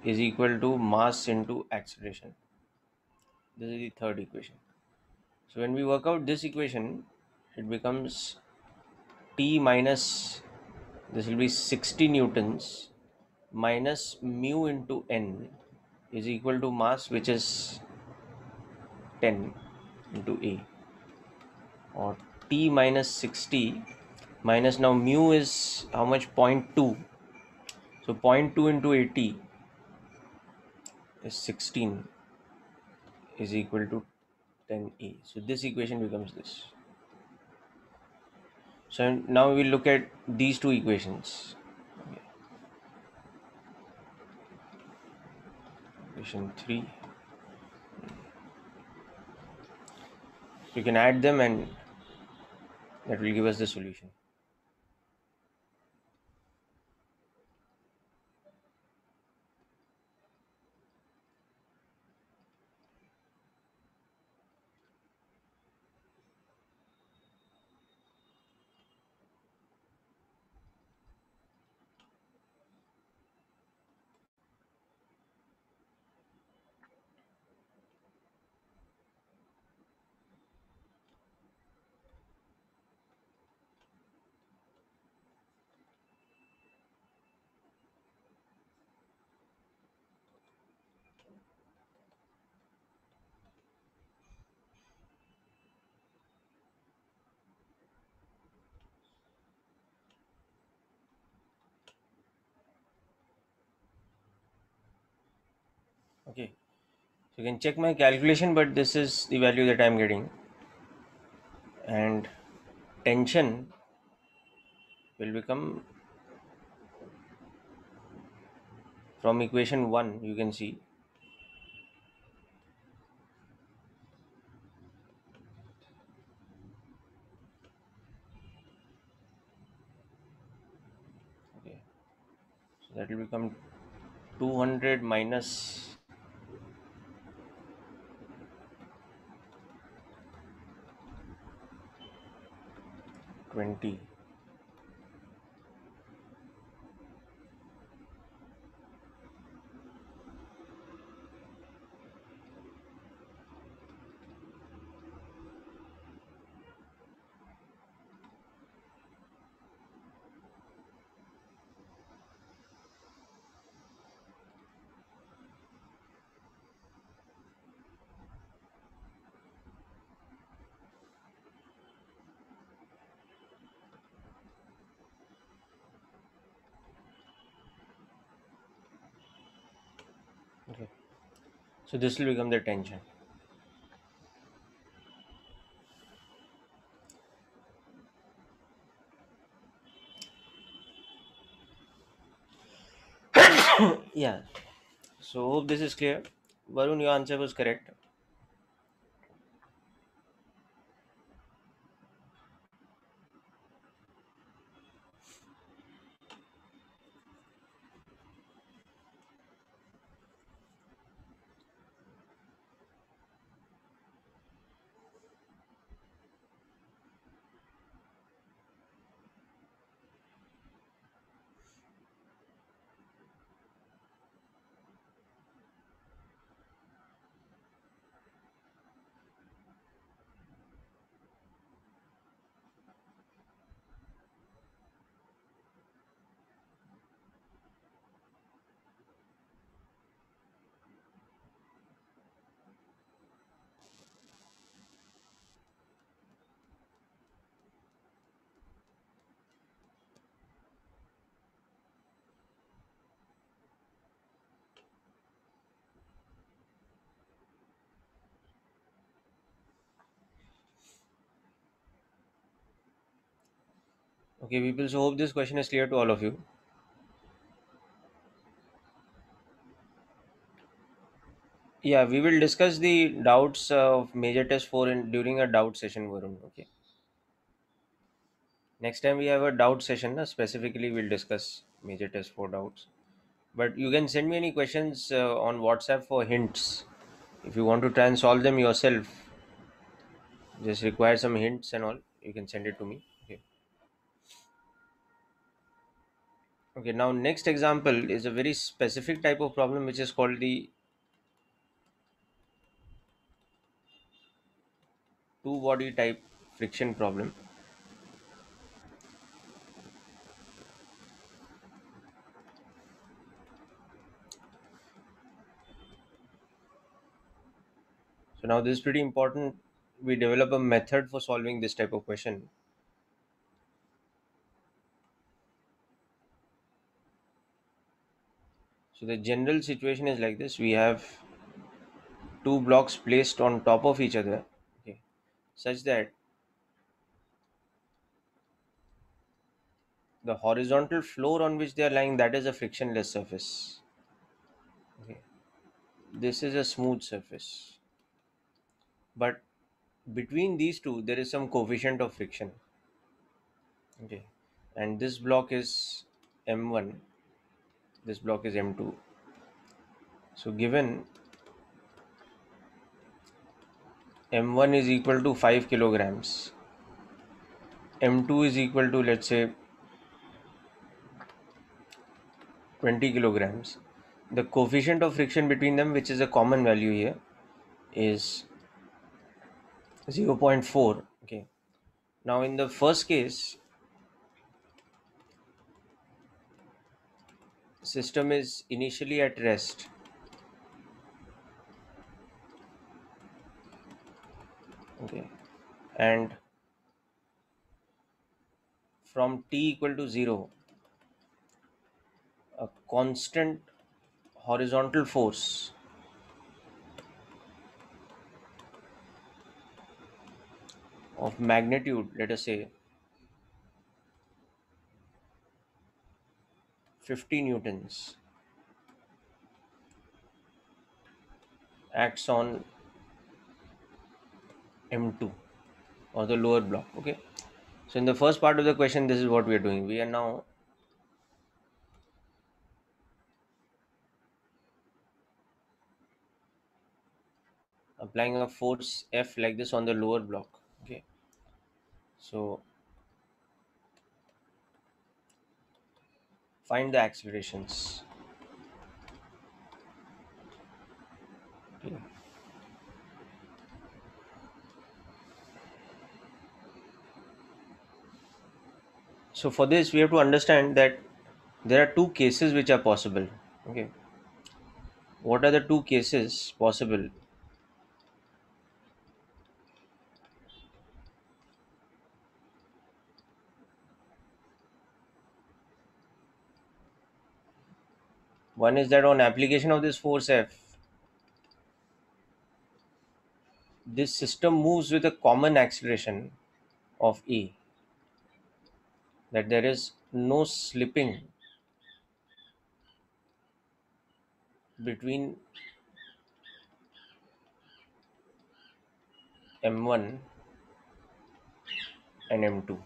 is equal to mass into acceleration. This is the third equation. So when we work out this equation, it becomes T minus, this will be 60 newtons minus mu into N is equal to mass, which is 10 into A, or T minus 60 minus, now mu is how much? 0.2. So 0.2 into 80 is 16 is equal to 10A. So this equation becomes this. So now we will look at these two equations. Okay. Equation 3. You can add them and that will give us the solution. Okay. So you can check my calculation, but this is the value that I am getting. And tension will become, from equation 1, you can see. Okay. So that will become 200 minus 20. Okay. So this will become the tension. Yeah. So hope this is clear. Varun, your answer was correct. Okay, people. So hope this question is clear to all of you. Yeah, we will discuss the doubts of major test 4 in during a doubt session, Varun. Okay. Next time we have a doubt session, specifically we'll discuss major test 4 doubts. But you can send me any questions on WhatsApp for hints. If you want to try and solve them yourself, just require some hints and all, you can send it to me. Okay. Okay, now next example is a very specific type of problem which is called the two body type friction problem. So now this is pretty important. We develop a method for solving this type of question. So the general situation is like this. We have two blocks placed on top of each other, okay, such that the horizontal floor on which they are lying, that is a frictionless surface. Okay. This is a smooth surface. But between these two, there is some coefficient of friction. Okay. And this block is M1, this block is M2. So given M1 is equal to 5 kilograms, M2 is equal to, let's say, 20 kilograms. The coefficient of friction between them, which is a common value here, is 0. 0.4. Okay. Now in the first case, system is initially at rest. Okay. And from t equal to 0, a constant horizontal force of magnitude, let us say 50 newtons, acts on M2 or the lower block. Okay. So in the first part of the question, this is what we are doing. We are now applying a force F like this on the lower block. Okay. So find the accelerations. Okay. So for this, we have to understand that there are two cases which are possible. Okay. What are the two cases possible? One is that on application of this force F, this system moves with a common acceleration of E, that there is no slipping between M1 and M2.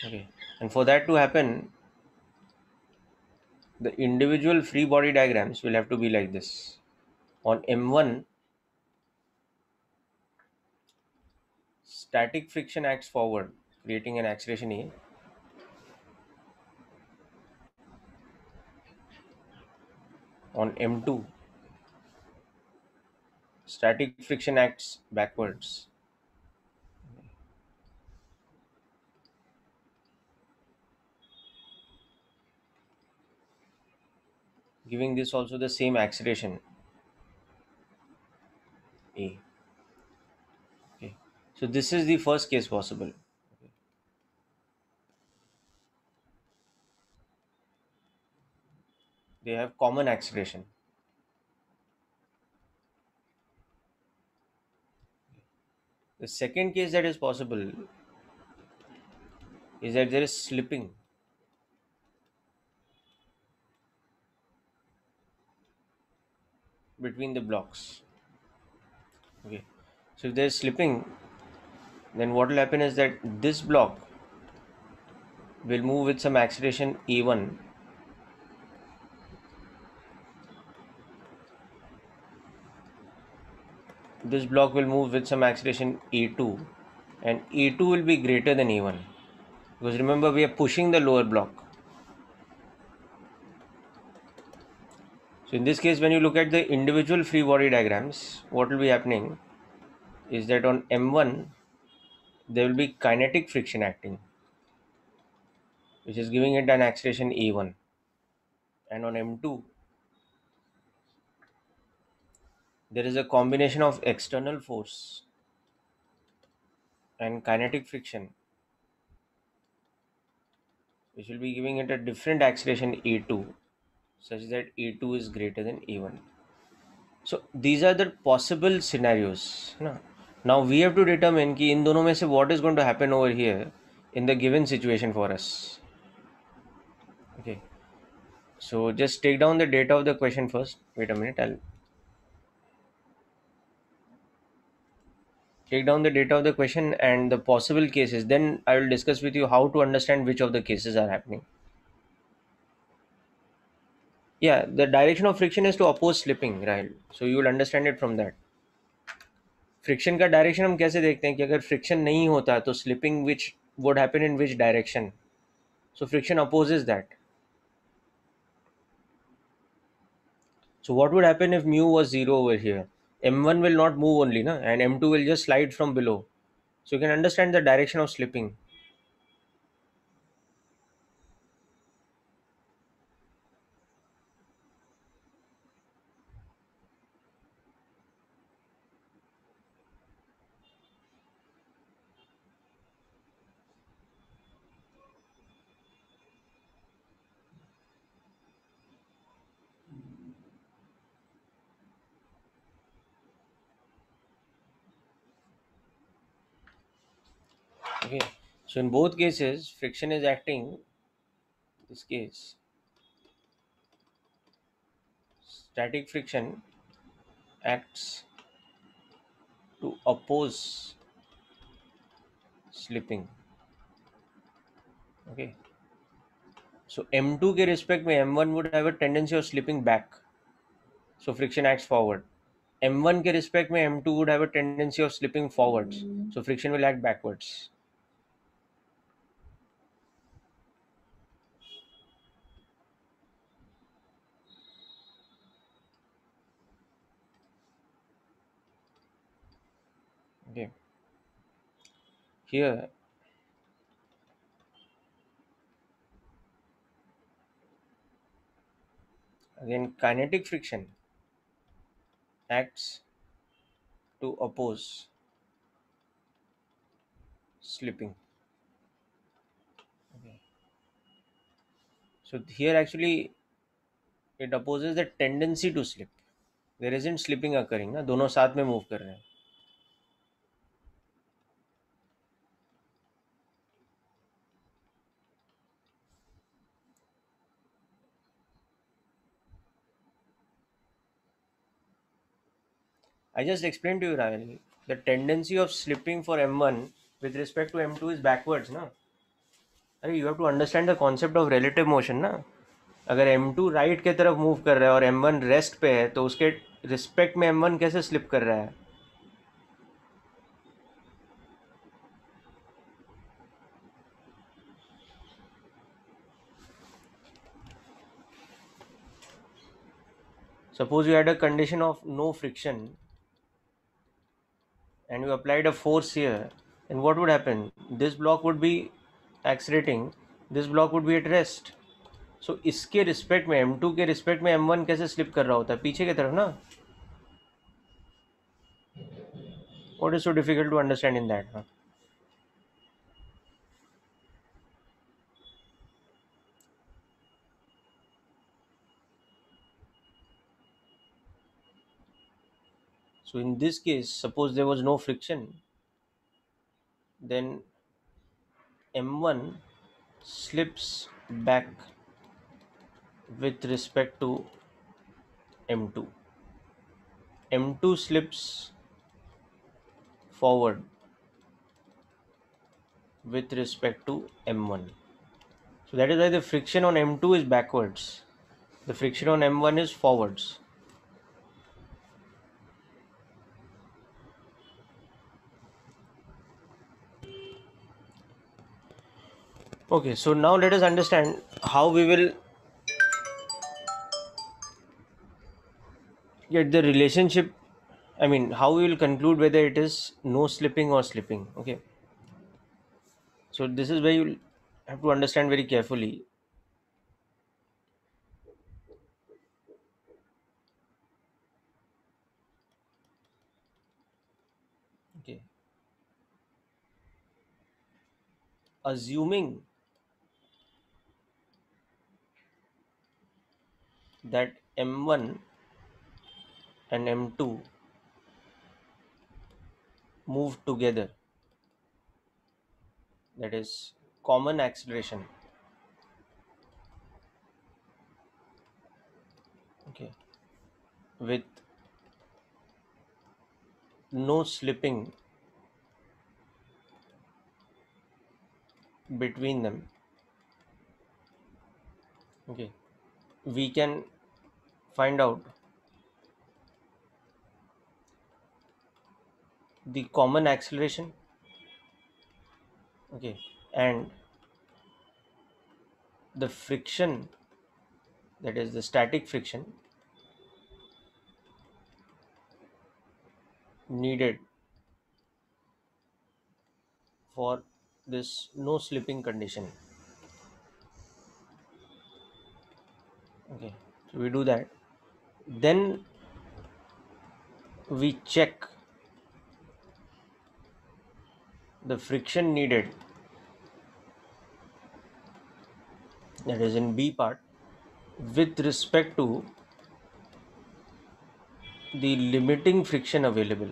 Okay. And for that to happen, the individual free body diagrams will have to be like this. On M1, static friction acts forward, creating an acceleration E. On M2, static friction acts backwards, giving this also the same acceleration A. Okay. So this is the first case possible. They have common acceleration. The second case that is possible is that there is slipping between the blocks. Okay. So if there is slipping, then what will happen is that this block will move with some acceleration A1. This block will move with some acceleration A2, and A2 will be greater than A1, because remember we are pushing the lower block. So in this case, when you look at the individual free body diagrams, what will be happening is that on M1 there will be kinetic friction acting, which is giving it an acceleration A1, and on M2 there is a combination of external force and kinetic friction, which will be giving it a different acceleration A2, such that A2 is greater than A1. So these are the possible scenarios. Na? Now we have to determine कि इन दोनों में से what is going to happen over here in the given situation for us. Okay. So just take down the data of the question first. Wait a minute. I'll take down the data of the question and the possible cases. Then I will discuss with you how to understand which of the cases are happening. Yeah, the direction of friction is to oppose slipping, right? So you will understand it from that. Friction का direction हम कैसे देखते हैं कि अगर friction नहीं होता तो slipping which would happen in which direction. So friction opposes that. So what would happen if mu was 0 over here? M1 will not move only, na? And M2 will just slide from below. So you can understand the direction of slipping. Okay. So in both cases, friction is acting. This case, static friction acts to oppose slipping. Okay. So M2 के respect में M1 would have a tendency of slipping back. So friction acts forward. M1 के respect में M2 would have a tendency of slipping forwards. So friction will act backwards. Okay. Here, again, kinetic friction acts to oppose slipping. Okay. So here actually it opposes the tendency to slip. There isn't slipping occurring ना, दोनों साथ में move कर रहे हैं. I just explained to you, Rahul, the tendency of slipping for M1 with respect to M2 is backwards ना. अरे you have to understand the concept of relative motion ना. अगर M2 राइट के तरफ मूव कर रहा है और M1 रेस्ट पे है तो उसके रिस्पेक्ट में M1 कैसे स्लिप कर रहा है. Suppose you had a condition of no friction and you applied a force here, and what would happen? This block would be accelerating, this block would be at rest. So इसके respect में M2 के respect में M1 कैसे slip कर रहा होता है पीछे की तरफ ना. What is so difficult to understand in that? Huh? So in this case, suppose there was no friction, then M1 slips back with respect to M2. M2 slips forward with respect to M1. So that is why the friction on M2 is backwards. The friction on M1 is forwards. Okay, so now let us understand how we will get the relationship. I mean, how we will conclude whether it is no slipping or slipping. Okay, so this is where you have to understand very carefully. Okay, assuming that M1 and M2 move together, that is common acceleration. Okay, with no slipping between them. Okay, we can find out the common acceleration. Okay, and the friction, that is the static friction needed for this no slipping condition. Okay, so we do that, then we check the friction needed, that is in B part, with respect to the limiting friction available.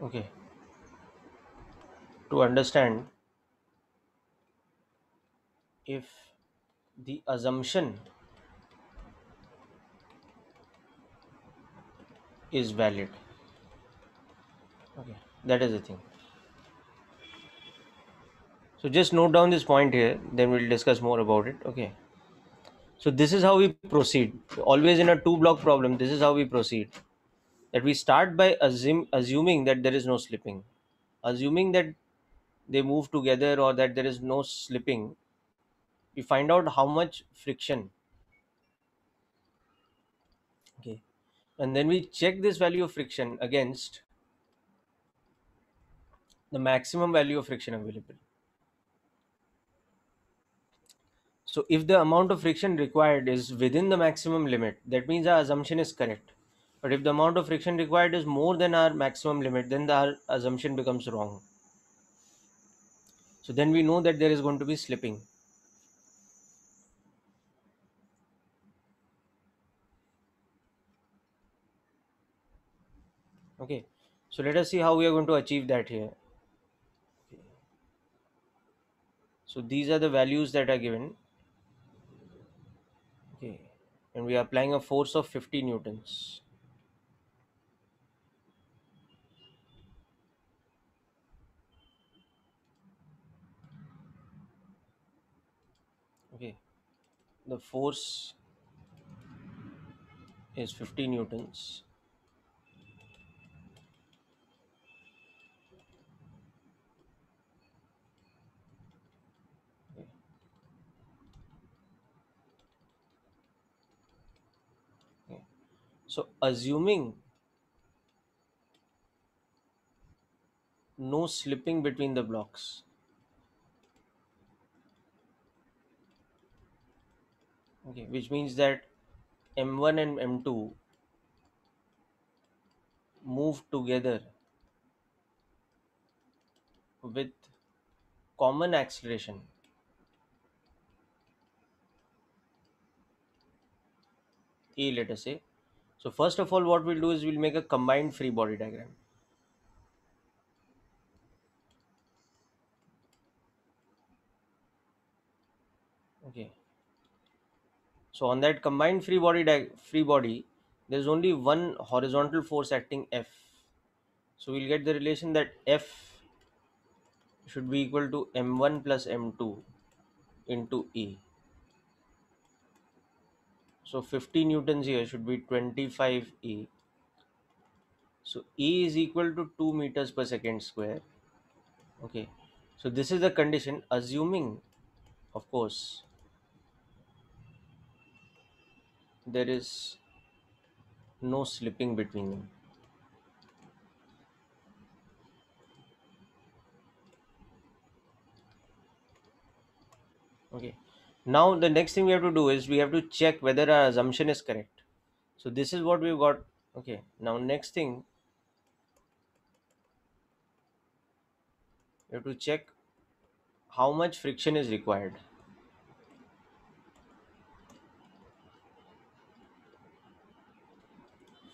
Okay, to understand if the assumption is valid. Okay, that is the thing. So just note down this point here, then we'll discuss more about it. Okay, so this is how we proceed. Always in a two block problem, this is how we proceed. That we start by assuming that there is no slipping, assuming that they move together or that there is no slipping. We find out how much friction. Okay, and then we check this value of friction against the maximum value of friction available. So if the amount of friction required is within the maximum limit, that means our assumption is correct. But if the amount of friction required is more than our maximum limit, then our assumption becomes wrong. So then we know that there is going to be slipping. Okay, so let us see how we are going to achieve that here. Okay. So these are the values that are given. Okay, and we are applying a force of 50 newtons. Okay, the force is 50 newtons. Okay. Okay. So assuming no slipping between the blocks, okay, which means that M1 and M2 move together with common acceleration A, let us say. So first of all, what we'll do is we'll make a combined free body diagram. Okay. So on that combined free body, there's only one horizontal force acting F. So we'll get the relation that F should be equal to M1 plus M2 into E. So 50 newtons here should be 25 E. So E is equal to 2 meters per second square. Okay. So this is the condition, assuming, of course, there is no slipping between them. Okay. Now the next thing we have to do is we have to check whether our assumption is correct. So this is what we've got. Okay. Now next thing we have to check how much friction is required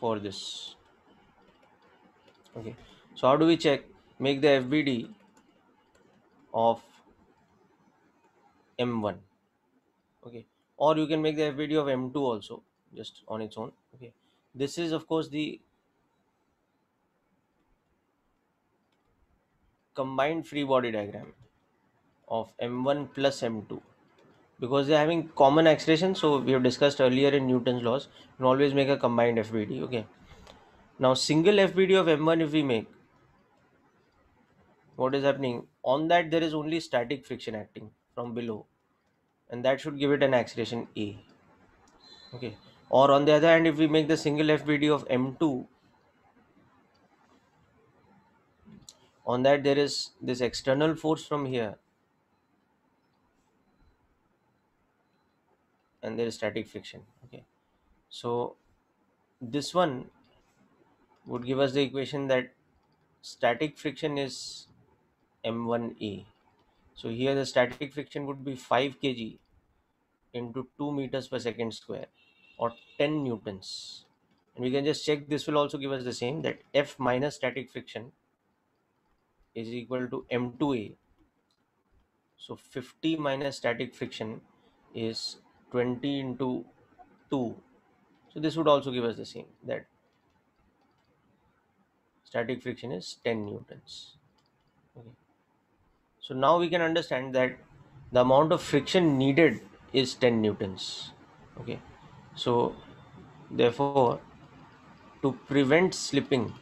for this. Okay. So how do we check? Make the FBD of M1. Okay. Or you can make the FBD of M2 also, just on its own. Okay. This is of course the combined free body diagram of M1 plus M2, because they're having common acceleration. So we have discussed earlier in Newton's laws, you can always make a combined FBD. Okay. Now single FBD of M1 if we make, what is happening? On that there is only static friction acting from below, and that should give it an acceleration A. Okay. Or on the other hand, if we make the single FBD of M2, on that there is this external force from here, and there is static friction. Okay. So this one would give us the equation that static friction is M1A. So here the static friction would be 5 kg into 2 meters per second square, or 10 newtons. And we can just check, this will also give us the same, that F minus static friction is equal to M2A. So 50 minus static friction is 20 into 2. So this would also give us the same, that static friction is 10 newtons. Okay. So now we can understand that the amount of friction needed is 10 newtons. Okay. So therefore, to prevent slipping,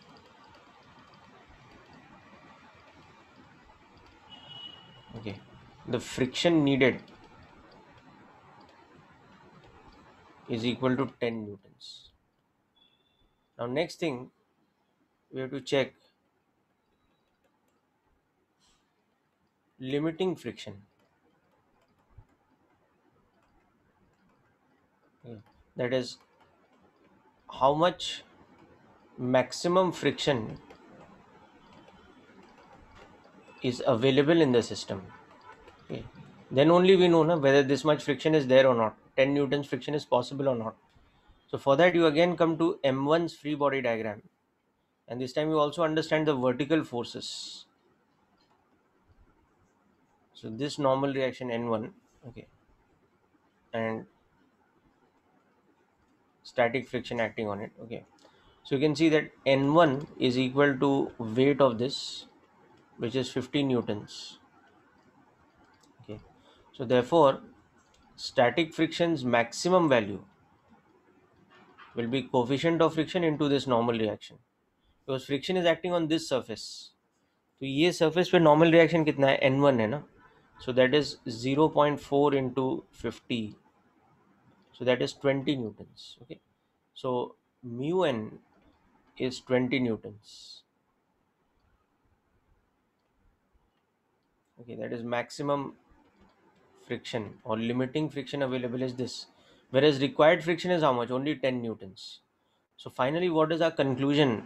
okay, the friction needed is equal to 10 newtons. Now next thing we have to check limiting friction. Okay. That is how much maximum friction is available in the system. Okay. Then only we know na, whether this much friction is there or not. 10 newtons friction is possible or not. So for that, you again come to M1's free body diagram. And this time you also understand the vertical forces. So this normal reaction N1, okay, and static friction acting on it, okay. So you can see that N1 is equal to weight of this, which is 50 newtons. Okay. So therefore, static friction's maximum value will be coefficient of friction into this normal reaction, because friction is acting on this surface. तो ये surface पे normal reaction कितना है, N1 है ना, so that is 0.4 into 50, so that is 20 newtons. Okay, so mu n is 20 newtons. Okay, that is maximum friction or limiting friction available is this, whereas required friction is how much, only 10 newtons. So finally, what is our conclusion?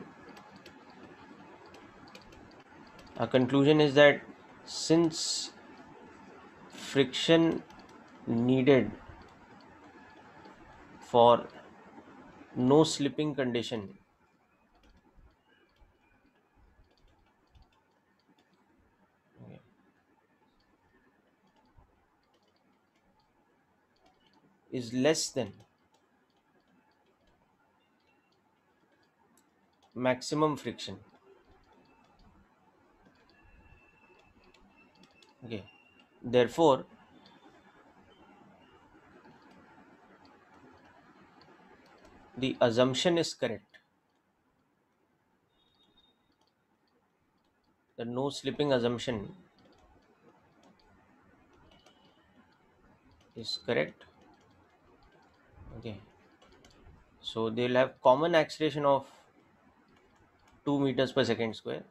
Our conclusion is that since friction needed for no slipping condition is less than maximum friction, okay, therefore the assumption is correct. The no slipping assumption is correct. Okay, so they'll have common acceleration of 2 meters per second square.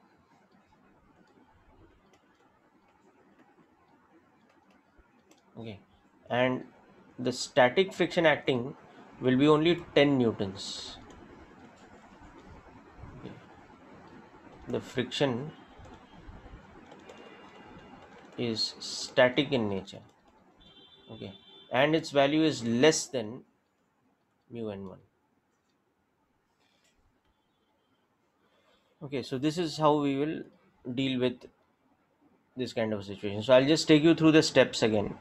Okay, and the static friction acting will be only 10 newtons. Okay. The friction is static in nature. Okay, and its value is less than mu n1. Okay, so this is how we will deal with this kind of situation. So I'll just take you through the steps again.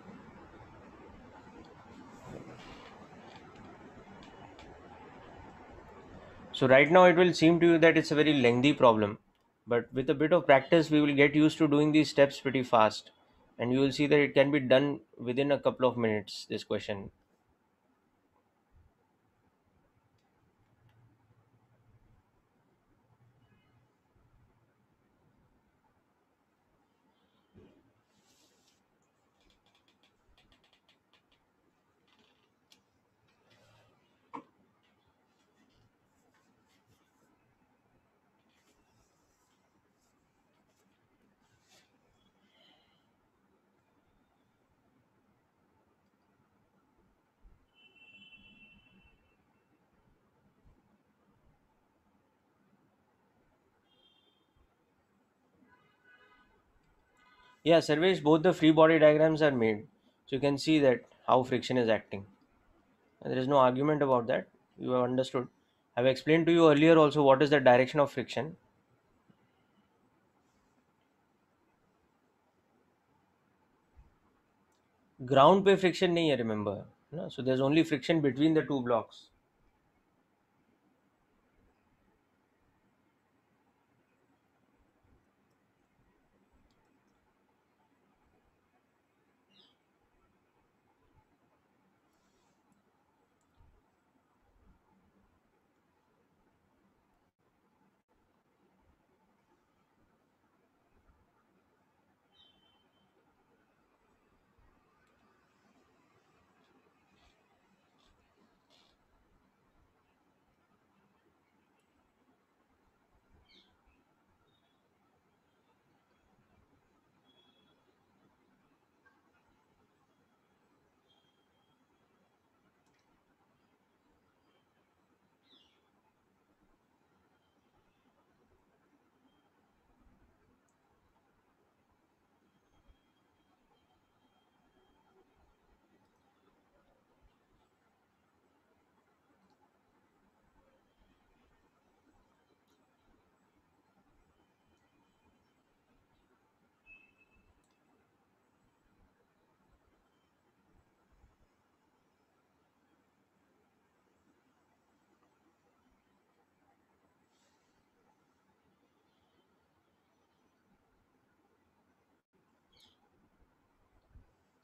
So right now it will seem to you that it's a very lengthy problem, but with a bit of practice we will get used to doing these steps pretty fast, and you will see that it can be done within a couple of minutes, this question. Yeah, Sarvesh, both the free body diagrams are made, so you can see that how friction is acting. And there is no argument about that. You have understood. I've explained to you earlier also what is the direction of friction. Ground पे friction नहीं है, remember, no? So there's only friction between the two blocks.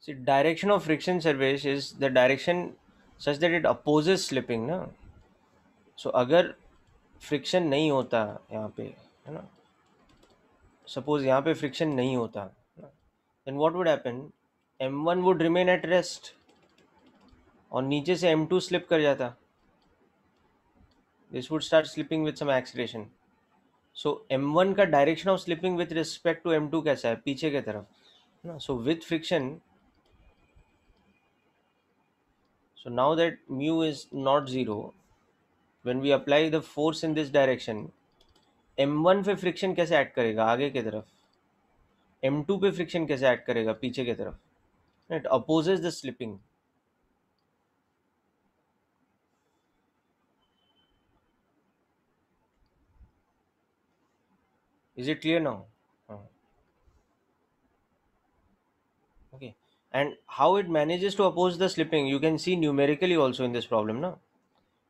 See, direction of friction surface is the direction such that it opposes slipping ना. So अगर friction नहीं होता यहाँ पे, है ना, सपोज यहाँ पे फ्रिक्शन नहीं होता, then what would happen? M1 would remain at rest और नीचे से M2 स्लिप कर जाता. This would start slipping with some acceleration. So M1 का direction of slipping with respect to M2 कैसा है? पीछे की तरफ, है ना. So with friction, so now that mu is not zero, when we apply the force in this direction, M1 पे friction कैसे एक्ट करेगा? आगे की तरफ. M2 पे फ्रिक्शन कैसे एक्ट करेगा? पीछे की तरफ. It opposes the slipping. Is it clear now? Okay. And how it manages to oppose the slipping, you can see numerically also in this problem. No?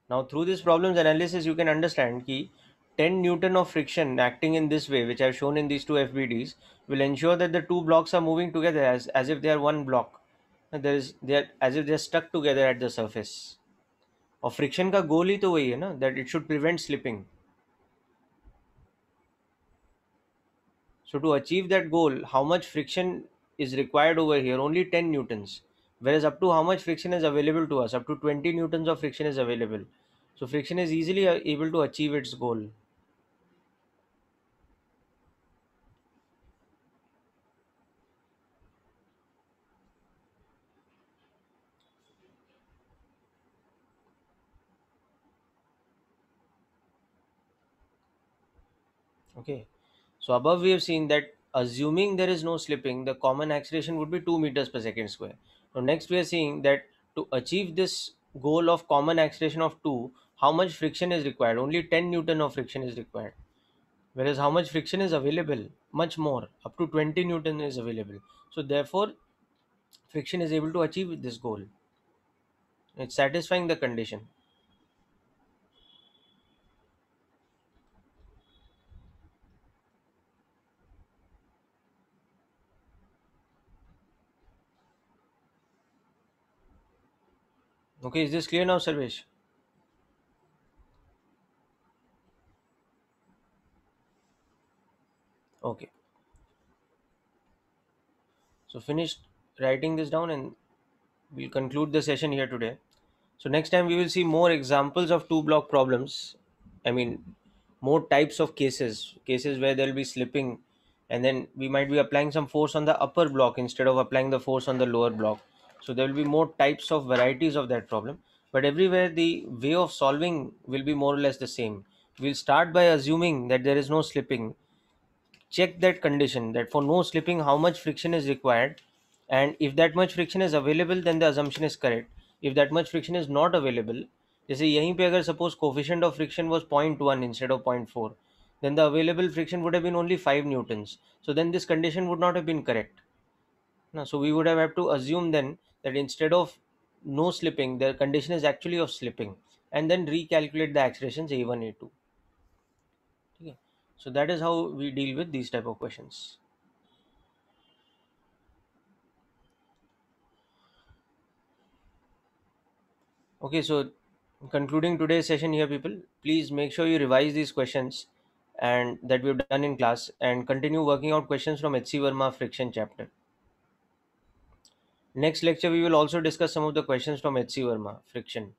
Now, through this problem's analysis, you can understand that 10 Newton of friction acting in this way, which I have shown in these two FBDs, will ensure that the two blocks are moving together as if they are one block. And they are as if they are stuck together at the surface. और friction का goal ही तो वही है ना, that it should prevent slipping. So to achieve that goal, how much friction is required over here? Only 10 newtons. Whereas up to how much friction is available to us? Up to 20 newtons of friction is available. So friction is easily able to achieve its goal. Okay. So above we have seen that assuming there is no slipping, the common acceleration would be 2 meters per second square. Now next we are seeing that to achieve this goal of common acceleration of 2, how much friction is required? Only 10 newton of friction is required. Whereas how much friction is available? Much more, up to 20 newton is available. So therefore friction is able to achieve this goal. It's satisfying the condition. Okay, is this clear now, Sarvesh? Okay, so finished writing this down and we'll conclude the session here today. So next time we will see more examples of two block problems. I mean, more types of cases where there will be slipping, and then we might be applying some force on the upper block instead of applying the force on the lower block. So there will be more types of varieties of that problem. But everywhere the way of solving will be more or less the same. We'll start by assuming that there is no slipping, check that condition that for no slipping how much friction is required, and if that much friction is available then the assumption is correct. If that much friction is not available, जैसे यहीं पे अगर suppose coefficient of friction was 0.1 instead of 0.4, then the available friction would have been only 5 newtons, so then this condition would not have been correct. Now, so we would have to assume then that instead of no slipping the condition is actually of slipping, and then recalculate the accelerations a1 a2. Okay, so that is how we deal with these type of questions. Okay, so concluding today's session here, people, please make sure you revise these questions and that we've done in class and continue working out questions from HC Verma friction chapter. Next lecture, we will also discuss some of the questions from HC Verma friction.